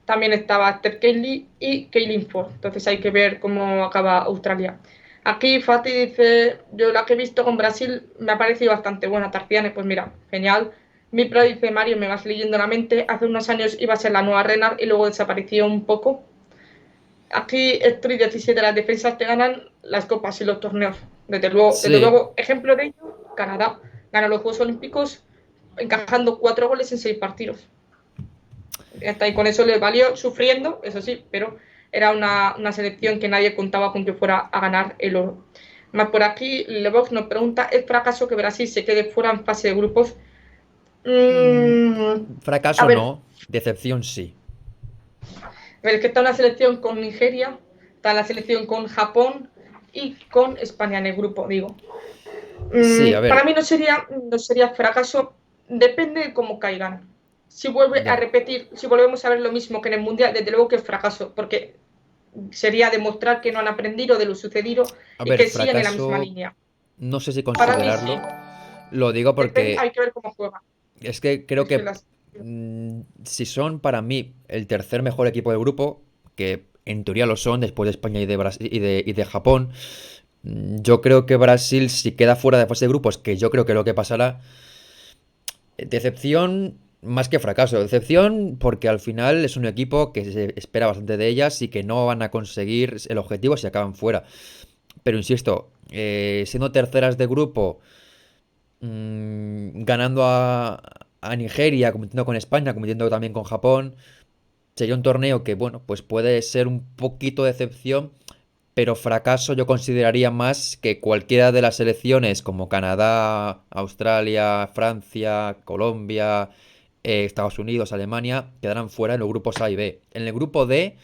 también estaba Esther Cayley y Kaylin Ford. Entonces hay que ver cómo acaba Australia. Aquí Fati dice, yo la que he visto con Brasil me ha parecido bastante buena. Tarciane, pues mira, genial. Mipra dice, Mario, me vas leyendo la mente. Hace unos años iba a ser la nueva Renard y luego desapareció un poco. Aquí Street 17, las defensas te ganan las copas y los torneos. Desde Sí, luego, ejemplo de ello, Canadá ganó los Juegos Olímpicos encajando 4 goles en 6 partidos. Y con eso le valió sufriendo, eso sí, pero era una selección que nadie contaba con que fuera a ganar el oro. Más por aquí, Levox nos pregunta: ¿es fracaso que Brasil se quede fuera en fase de grupos? mm, Mm, a fracaso ver, no, decepción sí. es que está una selección con Nigeria, está la selección con Japón y con España en el grupo, digo. Sí, a Para ver, mí no sería fracaso, depende de cómo caigan. Si vuelve a ya. repetir, si volvemos a ver lo mismo que en el Mundial, desde luego que es fracaso, porque sería demostrar que no han aprendido de lo sucedido A y ver, que siguen en la misma fracaso línea. no sé si Para mí sí, considerarlo. Lo digo hay porque que ver cómo juega. es que creo Es que que las... si son para mí el tercer mejor equipo del grupo, que en teoría lo son después de España y de, y de Japón, yo creo que Brasil si queda fuera de fase de grupos, que yo creo que es lo que pasará, decepción más que fracaso. Decepción porque al final es un equipo que se espera bastante de ellas y que no van a conseguir el objetivo si acaban fuera. Pero insisto, siendo terceras de grupo, ganando a Nigeria, compitiendo con España, compitiendo también con Japón, sería un torneo que, bueno, pues puede ser un poquito de decepción, pero fracaso yo consideraría más que cualquiera de las selecciones como Canadá, Australia, Francia, Colombia, Estados Unidos, Alemania, quedaran fuera en los grupos A y B. En el grupo D,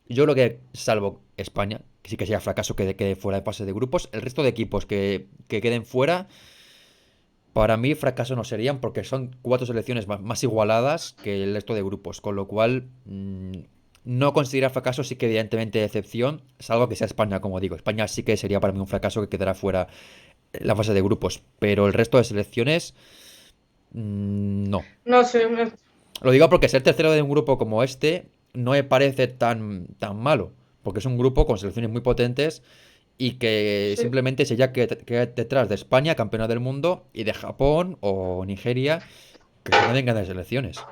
yo creo que, salvo España, que sí que sería fracaso que quede fuera de fase de grupos, el resto de equipos que queden fuera, para mí fracaso no serían porque son cuatro selecciones más igualadas que el resto de grupos, con lo cual no considerar fracaso sí que evidentemente decepción, salvo que sea España, como digo. España sí que sería para mí un fracaso que quedará fuera en la fase de grupos, pero el resto de selecciones no. No sé, Lo digo porque ser tercero de un grupo como este no me parece tan malo, porque es un grupo con selecciones muy potentes y que sí. simplemente sería que detrás de España, campeona del mundo, y de Japón o Nigeria, que son también grandes selecciones.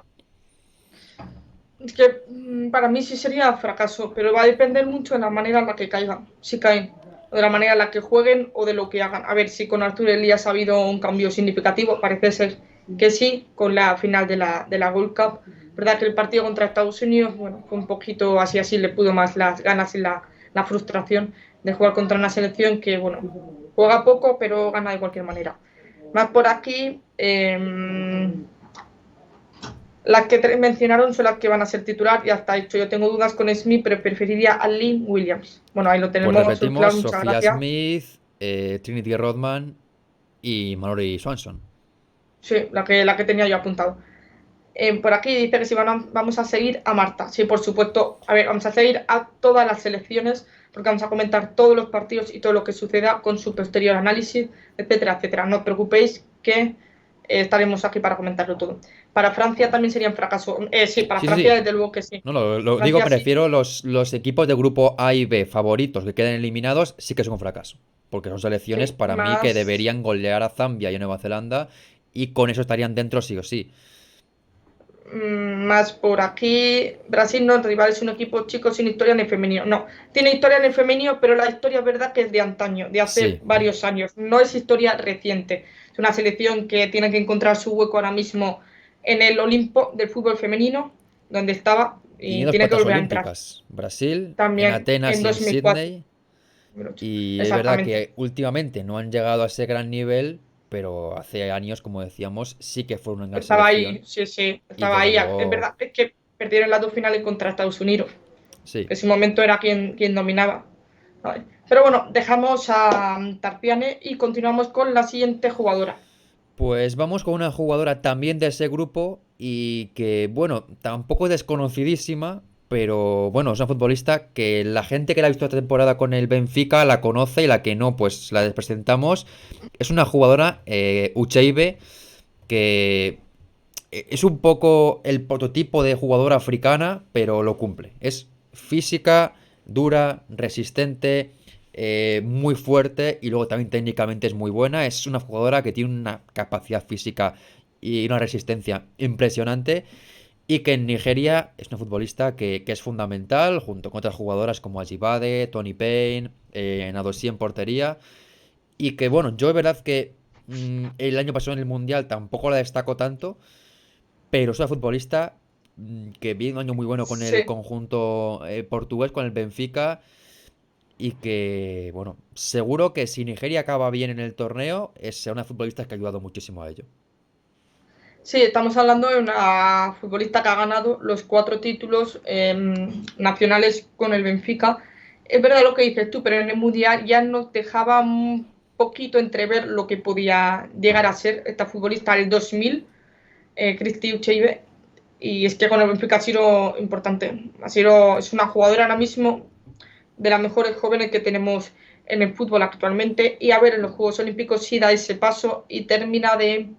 Es que para mí sí sería fracaso, pero va a depender mucho de la manera en la que caigan, si caen, o de la manera en la que jueguen o de lo que hagan. A ver, si con Artur Elías ha habido un cambio significativo, parece ser que sí, con la final de la World Cup. Verdad que el partido contra Estados Unidos, bueno, fue un poquito así, le pudo más las ganas y la frustración de jugar contra una selección que, bueno, juega poco, pero gana de cualquier manera. Más por aquí, las que mencionaron son las que van a ser titular y hasta hecho. Yo tengo dudas con Smith, pero preferiría a Lynn Williams. Bueno, ahí lo Pues tenemos repetimos, claro, muchas Sofía gracias. Smith, Trinity Rodman y Mallory Swanson. Sí, la que tenía yo apuntado. Por aquí dice que si vamos a seguir a Marta. Sí, por supuesto. A ver, vamos a seguir a todas las selecciones porque vamos a comentar todos los partidos y todo lo que suceda con su posterior análisis, etcétera, etcétera. No os preocupéis que estaremos aquí para comentarlo todo. Para Francia también sería un fracaso. Sí, para Sí, sí, Francia sí. desde luego que sí. No, lo digo, Francia me sí. refiero a los equipos de grupo A y B favoritos que queden eliminados, sí que son un fracaso. Porque son selecciones Sí, para mí que más, deberían golear a Zambia y a Nueva Zelanda y con eso estarían dentro sí o sí. más por aquí. Brasil no, el rival es un equipo chico sin historia en el femenino. No, tiene historia en el femenino, pero la historia es verdad que es de antaño, de hace Sí. varios años. No es historia reciente. Es una selección que tiene que encontrar su hueco ahora mismo en el Olimpo del fútbol femenino, donde estaba, Y en y dos tiene que platas volver a entrar. olímpicas. Brasil, en También Atenas en y en 2004. Sydney. Y es verdad Exactamente. que últimamente no han llegado a ese gran nivel, pero hace años, como decíamos, sí que fueron una gran Estaba ahí, selección. sí, sí, Y estaba desde ahí. Es luego, verdad, es que perdieron las dos finales contra Estados Unidos. sí. En ese momento era quien dominaba. Vale. Pero bueno, dejamos a Tarpiane y continuamos con la siguiente jugadora. Pues vamos con una jugadora también de ese grupo y que, bueno, tampoco es desconocidísima, pero bueno, es una futbolista que la gente que la ha visto esta temporada con el Benfica la conoce y la que no, pues la presentamos. Es una jugadora, Ucheibe, que es un poco el prototipo de jugadora africana, pero lo cumple. Es física, dura, resistente, muy fuerte y luego también técnicamente es muy buena. Es una jugadora que tiene una capacidad física y una resistencia impresionante y que en Nigeria es una futbolista que es fundamental junto con otras jugadoras como Ajibade, Tony Payne, Nadosi en portería Y que bueno, yo es verdad que el año pasado en el Mundial tampoco la destaco tanto, pero es una futbolista que viene un año muy bueno con el Sí. conjunto portugués, con el Benfica, y que, bueno, seguro que si Nigeria acaba bien en el torneo, es una futbolista que ha ayudado muchísimo a ello. Sí, estamos hablando de una futbolista que ha ganado los 4 títulos nacionales con el Benfica. Es verdad lo que dices tú, pero en el Mundial ya nos dejaba un poquito entrever lo que podía llegar a ser esta futbolista del 2000, Cristi Ucheibe. Y es que con el Benfica ha sido importante. Es una jugadora ahora mismo de las mejores jóvenes que tenemos en el fútbol actualmente. Y a ver, en los Juegos Olímpicos sí da ese paso y termina de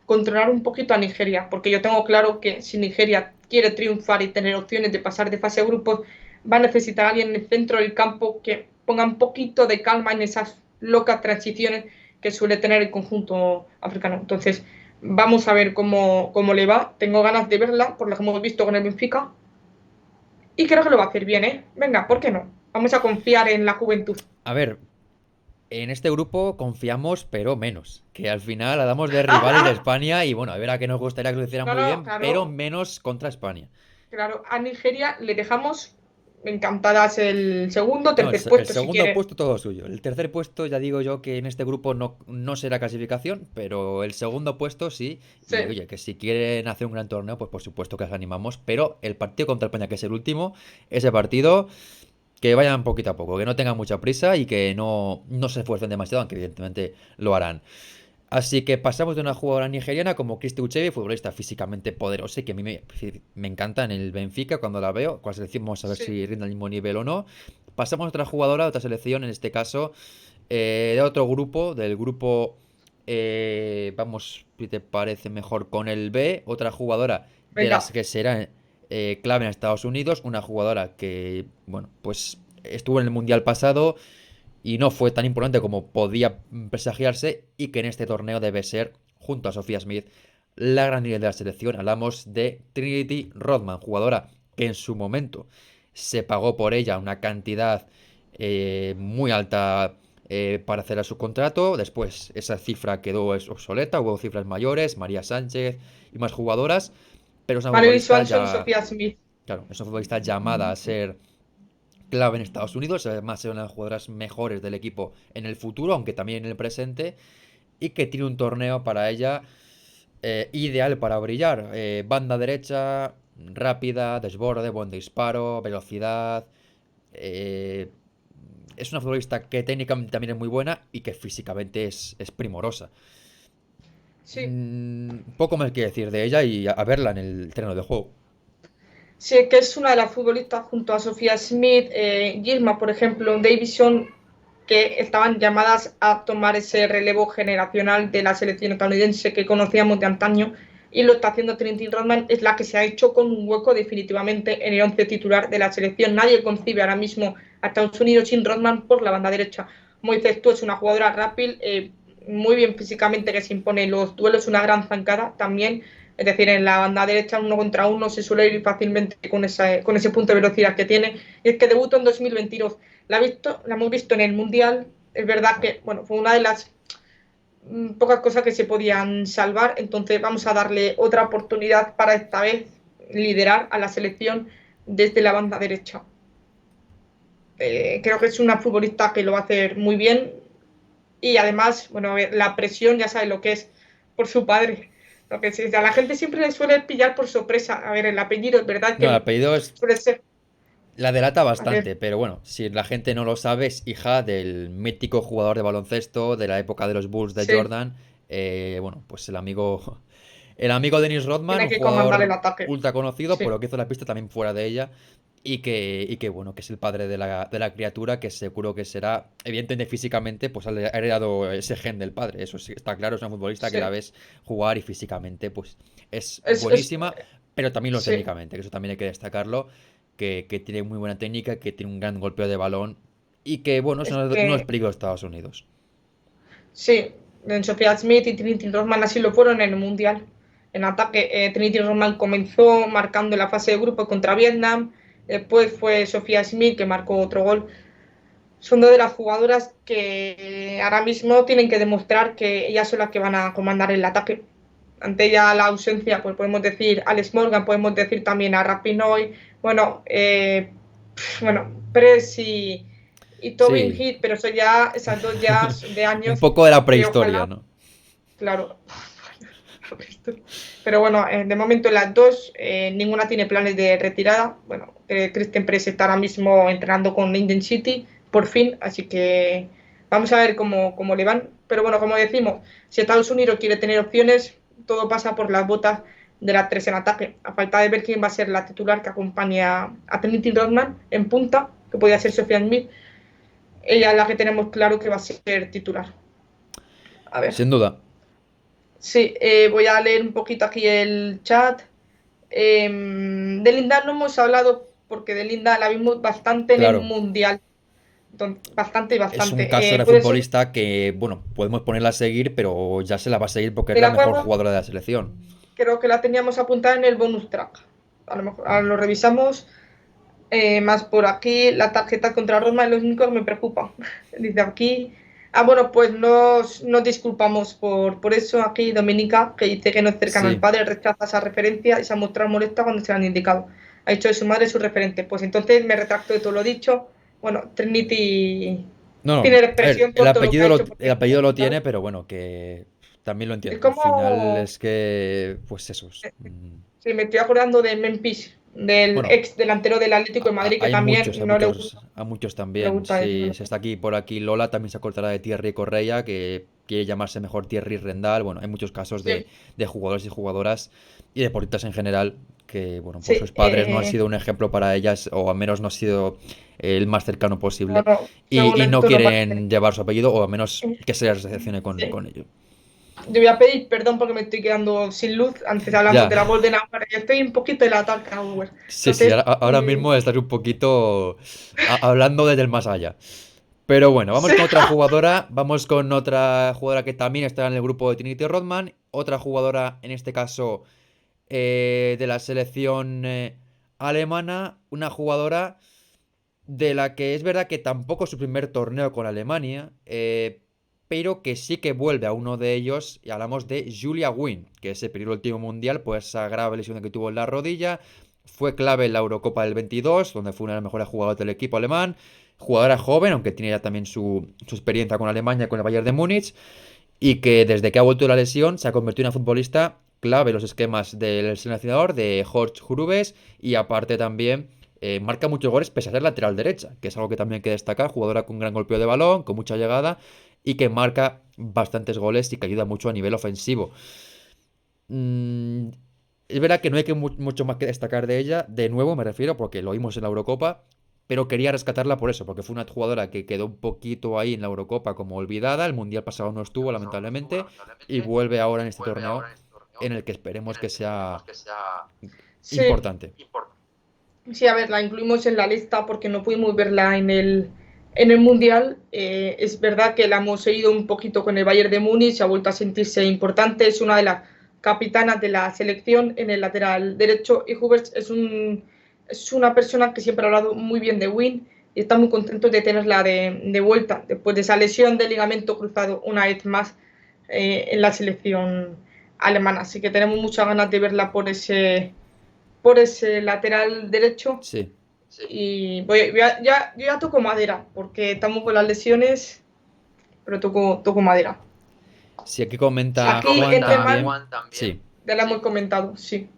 controlar un poquito a Nigeria, porque yo tengo claro que si Nigeria quiere triunfar y tener opciones de pasar de fase a grupos, va a necesitar a alguien en el centro del campo que ponga un poquito de calma en esas locas transiciones que suele tener el conjunto africano. Entonces, vamos a ver cómo le va. Tengo ganas de verla, por lo que hemos visto con el Benfica, y creo que lo va a hacer bien, ¿eh? Venga, ¿por qué no? Vamos a confiar en la juventud. A ver, en este grupo confiamos, pero menos. Que al final la damos de rivales de España y bueno, a ver a qué nos gustaría que lo hicieran No, muy no, bien, pero claro, menos contra España. claro, a Nigeria le dejamos encantadas el segundo, No, tercer el puesto si segundo quiere. puesto todo suyo. El tercer puesto ya digo yo que en este grupo no será clasificación, pero el segundo puesto sí. Sí, Y oye, que si quieren hacer un gran torneo, pues por supuesto que les animamos. Pero el partido contra España, que es el último, ese partido, que vayan poquito a poco, que no tengan mucha prisa y que no se esfuercen demasiado, aunque evidentemente lo harán. Así que pasamos de una jugadora nigeriana como Cristi Ucheibe, futbolista físicamente poderosa y que a mí me encanta en el Benfica cuando la veo, con la selección vamos a ver sí. si rinde al mismo nivel o no. Pasamos a otra jugadora de otra selección, en este caso de otro grupo, del grupo, vamos, si te parece mejor, con el B, otra jugadora de las Venga. que será clave en Estados Unidos, una jugadora que, bueno, pues estuvo en el Mundial pasado y no fue tan importante como podía presagiarse y que en este torneo debe ser, junto a Sofía Smith, la gran líder de la selección. Hablamos de Trinity Rodman, jugadora que en su momento se pagó por ella una cantidad muy alta para hacer a su contrato. Después esa cifra quedó obsoleta, hubo cifras mayores, María Sánchez y más jugadoras, pero es una Valerie futbolista Swanson y ya, Sofía Smith. claro, es una futbolista llamada a ser clave en Estados Unidos, además ser una de las jugadoras mejores del equipo en el futuro, aunque también en el presente, y que tiene un torneo para ella ideal para brillar. Banda derecha, rápida, desborde, buen disparo, velocidad. eh, es una futbolista que técnicamente también es muy buena y que físicamente es primorosa. Sí. Poco más que decir de ella y a verla en el terreno de juego. Sí, que es una de las futbolistas junto a Sofía Smith, Gilma, por ejemplo, Davison, que estaban llamadas a tomar ese relevo generacional de la selección estadounidense que conocíamos de antaño, y lo está haciendo Trinity Rodman. Es la que se ha hecho con un hueco definitivamente en el once titular de la selección. Nadie concibe ahora mismo a Estados Unidos sin Rodman por la banda derecha. Como dices tú, es una jugadora rápida, muy bien físicamente, que se impone los duelos, una gran zancada también. Es decir, en la banda derecha, uno contra uno, se suele ir fácilmente con ese punto de velocidad que tiene. Y es que debutó en 2022. La hemos visto en el Mundial. Es verdad que bueno, fue una de las pocas cosas que se podían salvar. Entonces vamos a darle otra oportunidad para esta vez liderar a la selección desde la banda derecha. Creo que es una futbolista que lo va a hacer muy bien. Y además, bueno, a ver, la presión ya sabe lo que es por su padre. Lo que a la gente siempre le suele pillar por sorpresa. A ver, el apellido es verdad No, el que apellido es suele ser. la delata A ver, bastante, pero bueno, si la gente no lo sabe, es hija del mítico jugador de baloncesto de la época de los Bulls de sí, Jordan. Bueno, pues el amigo Dennis Rodman, tiene un que comandar el jugador ataque. ultra conocido, Sí, pero que hizo la pista también fuera de ella. Y que bueno, que es el padre de la criatura, que seguro que será, evidentemente físicamente, pues ha heredado ese gen del padre. Eso sí, está claro, es una futbolista que la sí. ves jugar y físicamente, pues es Es, buenísima, pero también lo sí. técnicamente, que eso también hay que destacarlo que tiene muy buena técnica, que tiene un gran golpeo de balón y que, bueno, es Es uno de los que peligros de Estados Unidos. sí, en Sofía Smith y Trinity Rodman así lo fueron en el Mundial. En ataque, Trinity Rodman comenzó marcando la fase de grupo contra Vietnam. Después fue Sofía Smith que marcó otro gol. son dos de las jugadoras que ahora mismo tienen que demostrar que ellas son las que van a comandar el ataque. Ante ya la ausencia, pues podemos decir Alex Morgan, podemos decir también a Rapinoe, bueno, bueno, Press y Tobin Sí, Heath, pero eso ya, esas dos ya de un años, poco de la que prehistoria, ojalá, ¿no? claro. Pero bueno, de momento las dos, ninguna tiene planes de retirada. Bueno, Kristen Press está ahora mismo entrenando con Linden City, por fin, así que vamos a ver cómo le van. Pero bueno, como decimos, si Estados Unidos quiere tener opciones, todo pasa por las botas de las tres en ataque. A falta de ver quién va a ser la titular que acompaña a Trinity Rodman en punta, que podría ser Sofía Smith. Ella es la que tenemos claro que va a ser titular. A ver. Sin duda. Sí, voy a leer un poquito aquí el chat. De Linda no hemos hablado porque de Linda la vimos bastante en el Claro. Mundial. Bastante y Es un bastante. caso de una Puede ser, futbolista que, bueno, podemos ponerla a seguir, pero ya se la va a seguir porque es de la la mejor podemos, jugadora de la selección. creo que la teníamos apuntada en el bonus track. A lo mejor ahora lo revisamos. Más por aquí, la tarjeta contra Roma es lo único que me preocupa. Dice aquí. Ah, bueno, pues nos disculpamos por eso. Aquí Dominica, que dice que no es cercano al Sí. padre, rechaza esa referencia y se ha mostrado molesta cuando se la han indicado. Ha dicho de su madre su referente. Pues entonces me retracto de todo lo dicho. Bueno, Trinity No, no. tiene A ver, expresión por todo lo que ha hecho, el porque apellido lo tiene, pero bueno, que también lo es entiendo. Al final como. es que, pues eso. Sí, me estoy acordando de Memphis, del Bueno, ex delantero del Atlético de Madrid, que también no hay muchos le también. gusta eso. Si se está aquí por aquí Lola, también se acordará de Thierry Correia, que quiere llamarse mejor Thierry Rendal. Bueno, hay muchos casos Sí, de jugadores y jugadoras y deportistas en general que, bueno, pues sí, sus padres no han sido un ejemplo para ellas, o al menos no ha sido el más cercano no, posible, no, según y no esto no parece. quieren llevar su apellido, o al menos que se les decepcione Sí. con ello. Yo voy a pedir perdón porque me estoy quedando sin luz. Antes hablamos Ya, de la Golden Hour y estoy un poquito de la Dark Hour. sí, sí, Entonces, ahora mismo estás un poquito hablando desde el más allá. Pero bueno, vamos con otra jugadora que también está en el grupo de Trinity Rodman, otra jugadora, en este caso, de la selección alemana, una jugadora de la que es verdad que tampoco es su primer torneo con Alemania, pero que sí que vuelve a uno de ellos, y hablamos de Julia Wynn, que se perdió el último mundial por esa grave lesión que tuvo en la rodilla, fue clave en la Eurocopa del 22, donde fue una de las mejores jugadoras del equipo alemán, jugadora joven, aunque tiene ya también su experiencia con Alemania, con el Bayern de Múnich, y que desde que ha vuelto de la lesión se ha convertido en una futbolista clave en los esquemas del seleccionador, de Horst Rubes, y aparte también marca muchos goles pese a ser lateral derecha, que es algo que también hay que destacar, jugadora con gran golpeo de balón, con mucha llegada, y que marca bastantes goles y que ayuda mucho a nivel ofensivo. Mm, es verdad que no hay mucho más que destacar de ella, de nuevo me refiero, porque lo vimos en la Eurocopa, pero quería rescatarla por eso, porque fue una jugadora que quedó un poquito ahí en la Eurocopa como olvidada, el Mundial pasado no estuvo lamentablemente, y vuelve ahora en este torneo en el que esperemos que sea sí, importante. sí, a ver, la incluimos en la lista porque no pudimos verla en el Mundial. Es verdad que la hemos seguido un poquito con el Bayern de Múnich, se ha vuelto a sentirse importante, es una de las capitanas de la selección en el lateral derecho y Huberts es una persona que siempre ha hablado muy bien de Win y está muy contento de tenerla de vuelta después de esa lesión de ligamento cruzado una vez más en la selección alemana. Así que tenemos muchas ganas de verla por ese lateral derecho Sí, y yo ya toco madera porque estamos con las lesiones, pero toco madera. si aquí comenta Aquí Juan en Teman también, sí. ya la hemos comentado, sí.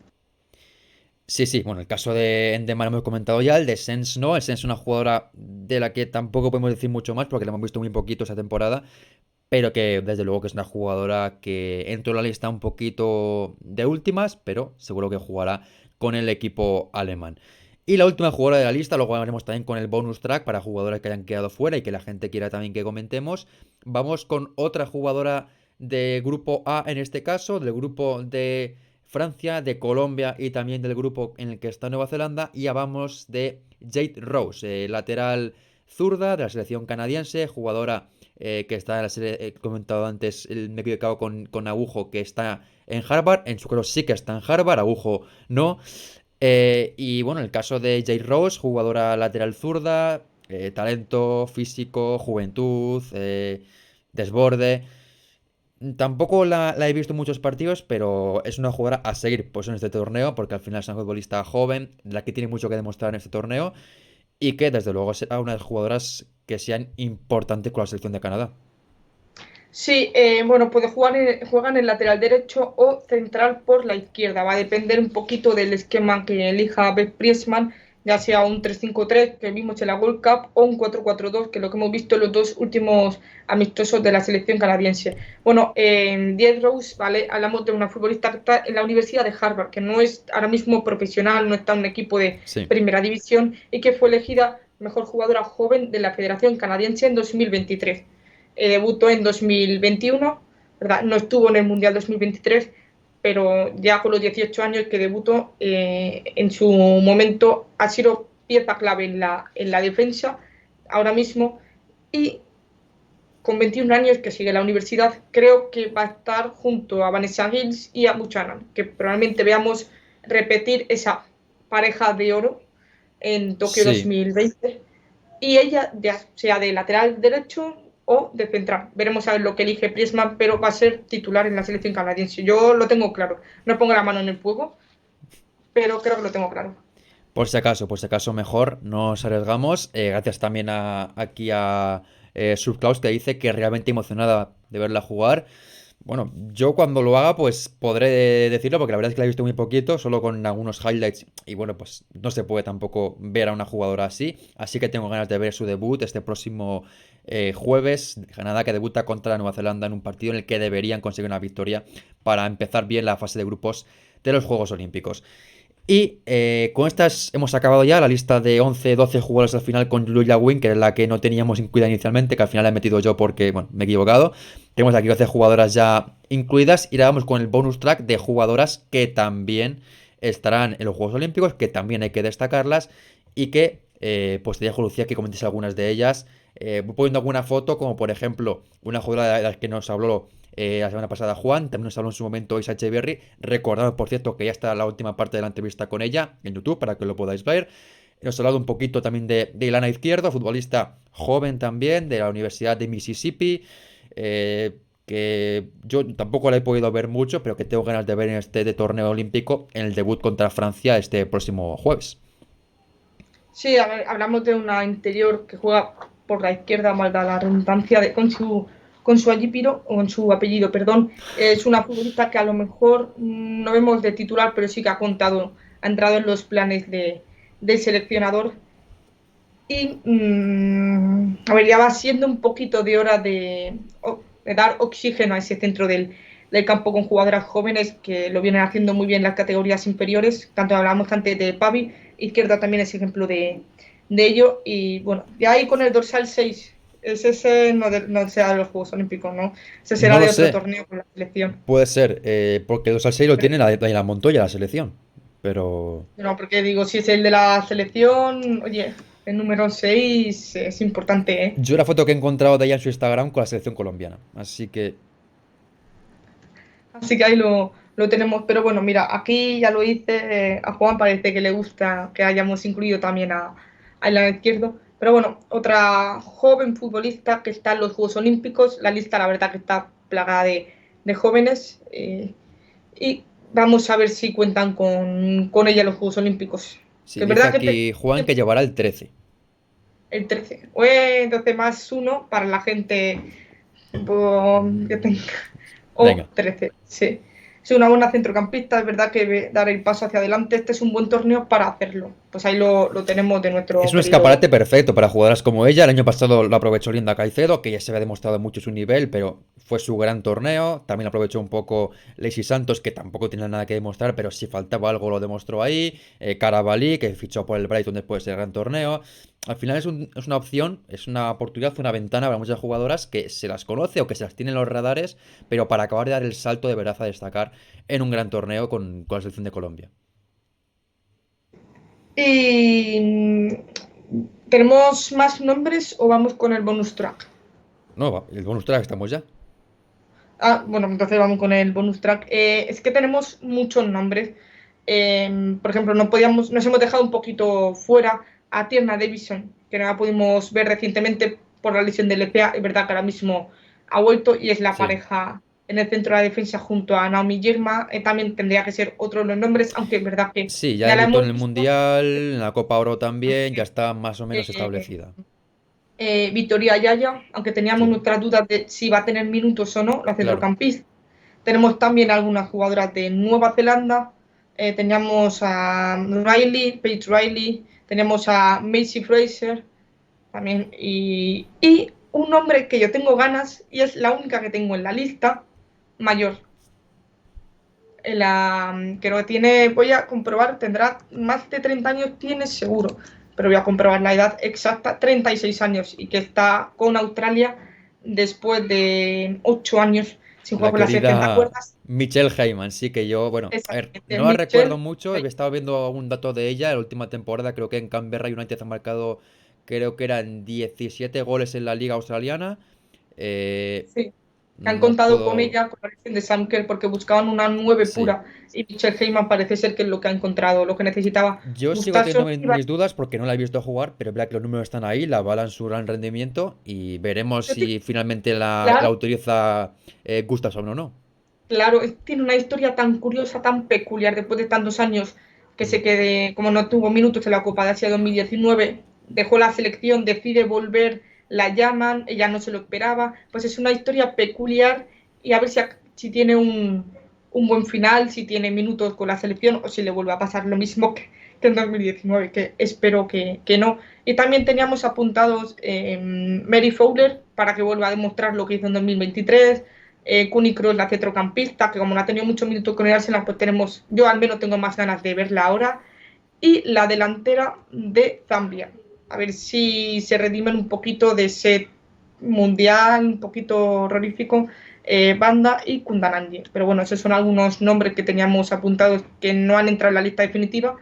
Sí, sí, bueno, el caso de Endemar hemos comentado ya, el de Sens no, el Sens es una jugadora de la que tampoco podemos decir mucho más porque la hemos visto muy poquito esa temporada, pero que desde luego que es una jugadora que entró en la lista un poquito de últimas, pero seguro que jugará con el equipo alemán. Y la última jugadora de la lista, luego haremos también con el bonus track para jugadoras que hayan quedado fuera y que la gente quiera también que comentemos. Vamos con otra jugadora de grupo A en este caso, del grupo de Francia, de Colombia y también del grupo en el que está Nueva Zelanda. Y hablamos de Jade Rose, lateral zurda de la selección canadiense, jugadora que está en la serie, he comentado antes, me he equivocado con Agujo, que está en Harvard. En su caso sí que está en Harvard, Agujo no. Y bueno, el caso de Jade Rose, jugadora lateral zurda, talento, físico, juventud, desborde. Tampoco la he visto en muchos partidos, pero es una jugadora a seguir pues, en este torneo, porque al final es una futbolista joven, la que tiene mucho que demostrar en este torneo, y que desde luego será una de las jugadoras que sean importantes con la selección de Canadá. Sí, bueno, puede jugar juega en el lateral derecho o central por la izquierda. Va a depender un poquito del esquema que elija Beck Priestman, ya sea un 3-5-3 que vimos en la World Cup o un 4-4-2, que es lo que hemos visto en los dos últimos amistosos de la selección canadiense. Bueno, Diez Rose, ¿vale? Hablamos de una futbolista que está en la Universidad de Harvard, que no es ahora mismo profesional, no está en un equipo de Sí, primera división y que fue elegida mejor jugadora joven de la Federación Canadiense en 2023. Debutó en 2021, ¿verdad? No estuvo en el Mundial 2023, pero ya con los 18 años que debutó, en su momento ha sido pieza clave en la defensa ahora mismo y con 21 años que sigue la universidad, creo que va a estar junto a Vanessa Hills y a Buchanan, que probablemente veamos repetir esa pareja de oro en Tokio sí. 2020 y ella ya sea de lateral derecho o de central. Veremos a ver lo que elige Priestman, pero va a ser titular en la selección canadiense. Yo lo tengo claro. No pongo la mano en el fuego, pero creo que lo tengo claro. Por si acaso mejor, no nos arriesgamos. Gracias también aquí a Surclaus que dice que realmente emocionada de verla jugar. Bueno, yo cuando lo haga, pues podré decirlo, porque la verdad es que la he visto muy poquito, solo con algunos highlights. Y bueno, pues no se puede tampoco ver a una jugadora así. Así que tengo ganas de ver su debut este próximo jueves. Canadá que debuta contra Nueva Zelanda en un partido en el que deberían conseguir una victoria para empezar bien la fase de grupos de los Juegos Olímpicos. Y con estas hemos acabado ya la lista de 11-12 jugadores al final con Julia Wynn, que es la que no teníamos incluida inicialmente, que al final la he metido yo porque, bueno, me he equivocado. Tenemos aquí 12 jugadoras ya incluidas y ahora vamos con el bonus track de jugadoras que también estarán en los Juegos Olímpicos, que también hay que destacarlas y que, pues te dejo, Lucía, que comentes algunas de ellas. Voy poniendo alguna foto, como por ejemplo una jugadora de la que nos habló la semana pasada Juan, también nos habló en su momento Isa Echeverry. Recordad, por cierto, que ya está la última parte de la entrevista con ella en YouTube para que lo podáis ver. Nos ha hablado un poquito también de Ilana Izquierdo, futbolista joven también, de la Universidad de Mississippi, que yo tampoco la he podido ver mucho, pero que tengo ganas de ver en este de torneo olímpico en el debut contra Francia este próximo jueves. Sí, a ver, hablamos de una interior que juega por la izquierda, malda la redundancia, con su apellido, o con su apellido, perdón. Es una futbolista que a lo mejor no vemos de titular, pero sí que ha entrado en los planes del seleccionador. Y, a ver, ya va siendo un poquito de hora de dar oxígeno a ese centro del campo con jugadoras jóvenes que lo vienen haciendo muy bien en las categorías inferiores. Tanto hablamos antes de Pavi, Izquierda también es ejemplo de ello. Y bueno, de ahí con el dorsal 6, ese no será de los Juegos Olímpicos, ¿no? Ese será No lo de otro sé, torneo con la selección. puede ser, porque los al lo tiene la Montoya, la selección. Pero No, porque digo, si es el de la selección, oye, el número 6 es importante, ¿eh? yo la foto que he encontrado de ella en su Instagram con la selección colombiana. Así que, Así que ahí lo tenemos. Pero bueno, mira, aquí ya lo hice. A Juan parece que le gusta que hayamos incluido también a lado izquierdo. Pero bueno, otra joven futbolista que está en los Juegos Olímpicos. La lista, la verdad, que está plagada de jóvenes. Y vamos a ver si cuentan con ella en los Juegos Olímpicos. sí, Que es dice verdad aquí Juan que llevará el 13. el 13. O 12 más uno para la gente que tenga. O Venga. 13, sí. Es una buena centrocampista, es verdad que dar el paso hacia adelante, este es un buen torneo para hacerlo. Pues ahí lo tenemos de Es nuestro un querido. escaparate perfecto para jugadoras como ella. El año pasado lo aprovechó Linda Caicedo, que ya se había demostrado mucho su nivel, pero fue su gran torneo. También aprovechó un poco Lacey Santos, que tampoco tenía nada que demostrar, pero si faltaba algo lo demostró ahí. Carabalí, que fichó por el Brighton después del gran torneo. Al final es una opción, es una oportunidad, una ventana para muchas jugadoras que se las conoce o que se las tiene en los radares, pero para acabar de dar el salto de verdad a destacar en un gran torneo con la selección de Colombia. Y ¿tenemos más nombres o vamos con el bonus track? No, el bonus track estamos ya. Bueno, entonces vamos con el bonus track. Es que tenemos muchos nombres. Por ejemplo, nos hemos dejado un poquito fuera a Tierna Davison, que no la pudimos ver recientemente por la lesión del EPA. Es verdad que ahora mismo ha vuelto y es la Sí. pareja en el centro de la defensa junto a Naomi Girma. También tendría que ser otro de los nombres, aunque es verdad que Sí, ya ya la debutó en hemos el visto. Mundial, en la Copa Oro también, ya está más o menos Eh, establecida. Victoria Yaya, aunque teníamos Sí, nuestras dudas de si va a tener minutos o no, la claro. centrocampista. Tenemos también algunas jugadoras de Nueva Zelanda. Teníamos a Riley, Paige Riley, tenemos a Macy Fraser también. Y un nombre que yo tengo ganas, y es la única que tengo en la lista, mayor. Que no tiene, voy a comprobar, tendrá más de 30 años, tiene seguro, pero voy a comprobar la edad exacta, 36 años, y que está con Australia después de 8 años sin jugar La con la selección, ¿te querida acuerdas? Michelle Heyman, sí que yo, bueno, a ver, Exactamente, no la recuerdo Mitchell. mucho, he estado viendo un dato de ella, la última temporada creo que en Canberra United ha marcado, creo que eran 17 goles en la liga australiana. Eh, Sí, que han no contado con puedo... ella con la lesión de Sam Kerr porque buscaban una 9 Sí. pura y Mitchell Heyman parece ser que es lo que ha encontrado, lo que necesitaba. Yo sigo teniendo Gustafsson iba mis dudas porque no la he visto jugar, pero es verdad que los números están ahí, la avalan su gran rendimiento y veremos si finalmente la claro, autoriza Gustafsson o no. claro, tiene una historia tan curiosa, tan peculiar después de tantos años que Mm. se quede, como no tuvo minutos en la Copa de Asia 2019, dejó la selección, decide volver, la llaman, ella no se lo esperaba, pues es una historia peculiar y a ver si tiene un buen final, si tiene minutos con la selección o si le vuelve a pasar lo mismo que en 2019, que espero que no. Y también teníamos apuntados Mary Fowler para que vuelva a demostrar lo que hizo en 2023. Cuni Kroos, la centrocampista, que como no ha tenido muchos minutos con el Arsenal, pues tenemos, yo al menos tengo más ganas de verla ahora. Y la delantera de Zambia. A ver si se redimen un poquito de ese mundial, un poquito horrorífico, Banda y Kundananji. Pero bueno, esos son algunos nombres que teníamos apuntados que no han entrado en la lista definitiva.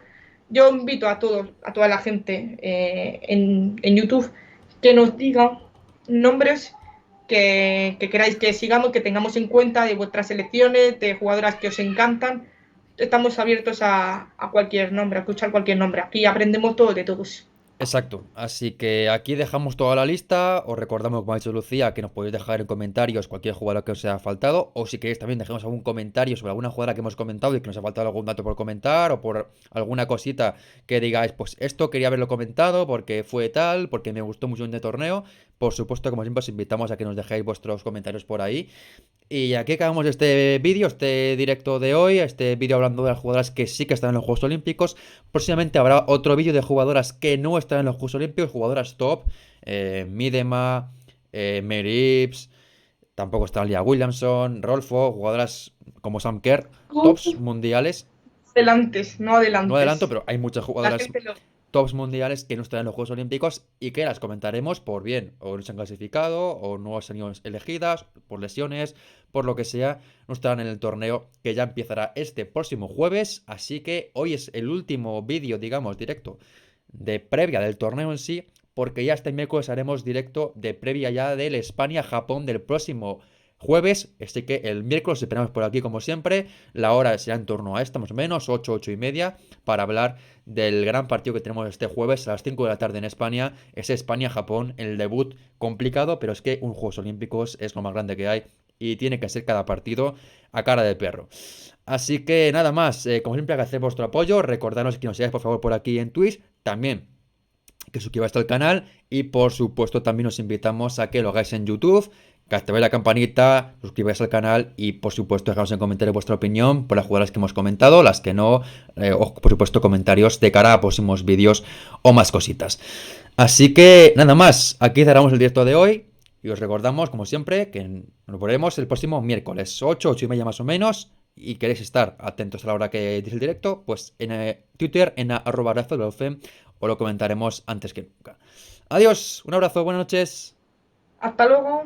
Yo invito a todos, a toda la gente en YouTube que nos digan nombres que queráis que sigamos, que tengamos en cuenta de vuestras selecciones, de jugadoras que os encantan. Estamos abiertos a cualquier nombre, a escuchar cualquier nombre. Aquí aprendemos todo de todos. Exacto, así que aquí dejamos toda la lista, os recordamos, como ha dicho Lucía, que nos podéis dejar en comentarios cualquier jugador que os haya faltado, o si queréis también dejemos algún comentario sobre alguna jugadora que hemos comentado y que nos ha faltado algún dato por comentar, o por alguna cosita que digáis, pues esto quería haberlo comentado porque fue tal, porque me gustó mucho en el torneo. Por supuesto, como siempre, os invitamos a que nos dejéis vuestros comentarios por ahí. Y aquí acabamos este vídeo, este directo de hoy, este vídeo hablando de las jugadoras que sí que están en los Juegos Olímpicos. Próximamente habrá otro vídeo de jugadoras que no están en los Juegos Olímpicos, jugadoras top, Midema, Mary Eves, tampoco está Lia Williamson, Rolfo, jugadoras como Sam Kerr, tops mundiales. Adelantes, no No adelanto, adelantes. pero hay muchas La jugadoras gente lo... tops mundiales que no están en los Juegos Olímpicos y que las comentaremos por bien, o no se han clasificado, o no han sido elegidas, por lesiones, por lo que sea, no estarán en el torneo que ya empezará este próximo jueves. Así que hoy es el último vídeo, digamos, directo de previa del torneo en sí, porque ya este miércoles haremos directo de previa ya del España-Japón del próximo jueves. Así que el miércoles esperamos por aquí como siempre. La hora será en torno a esta más o menos, 8, 8 y media, para hablar del gran partido que tenemos este jueves a las 5 de la tarde en España. Es España-Japón, el debut complicado, pero es que un Juegos Olímpicos es lo más grande que hay y tiene que ser cada partido a cara de perro. Así que nada más, como siempre agradecer vuestro apoyo, recordaros que nos sigáis por favor por aquí en Twitch, también que suscribáis al canal y por supuesto también os invitamos a que lo hagáis en YouTube, que activéis la campanita, suscribáis al canal y por supuesto dejaros en comentarios vuestra opinión por las jugadoras que hemos comentado, las que no, o por supuesto comentarios de cara a próximos vídeos o más cositas. Así que nada más, aquí cerramos el directo de hoy y os recordamos como siempre que nos veremos el próximo miércoles 8, 8 y media más o menos. Y queréis estar atentos a la hora que dice el directo, pues en Twitter, en @razolfm, o lo comentaremos antes que nunca. Adiós, un abrazo, buenas noches. Hasta luego.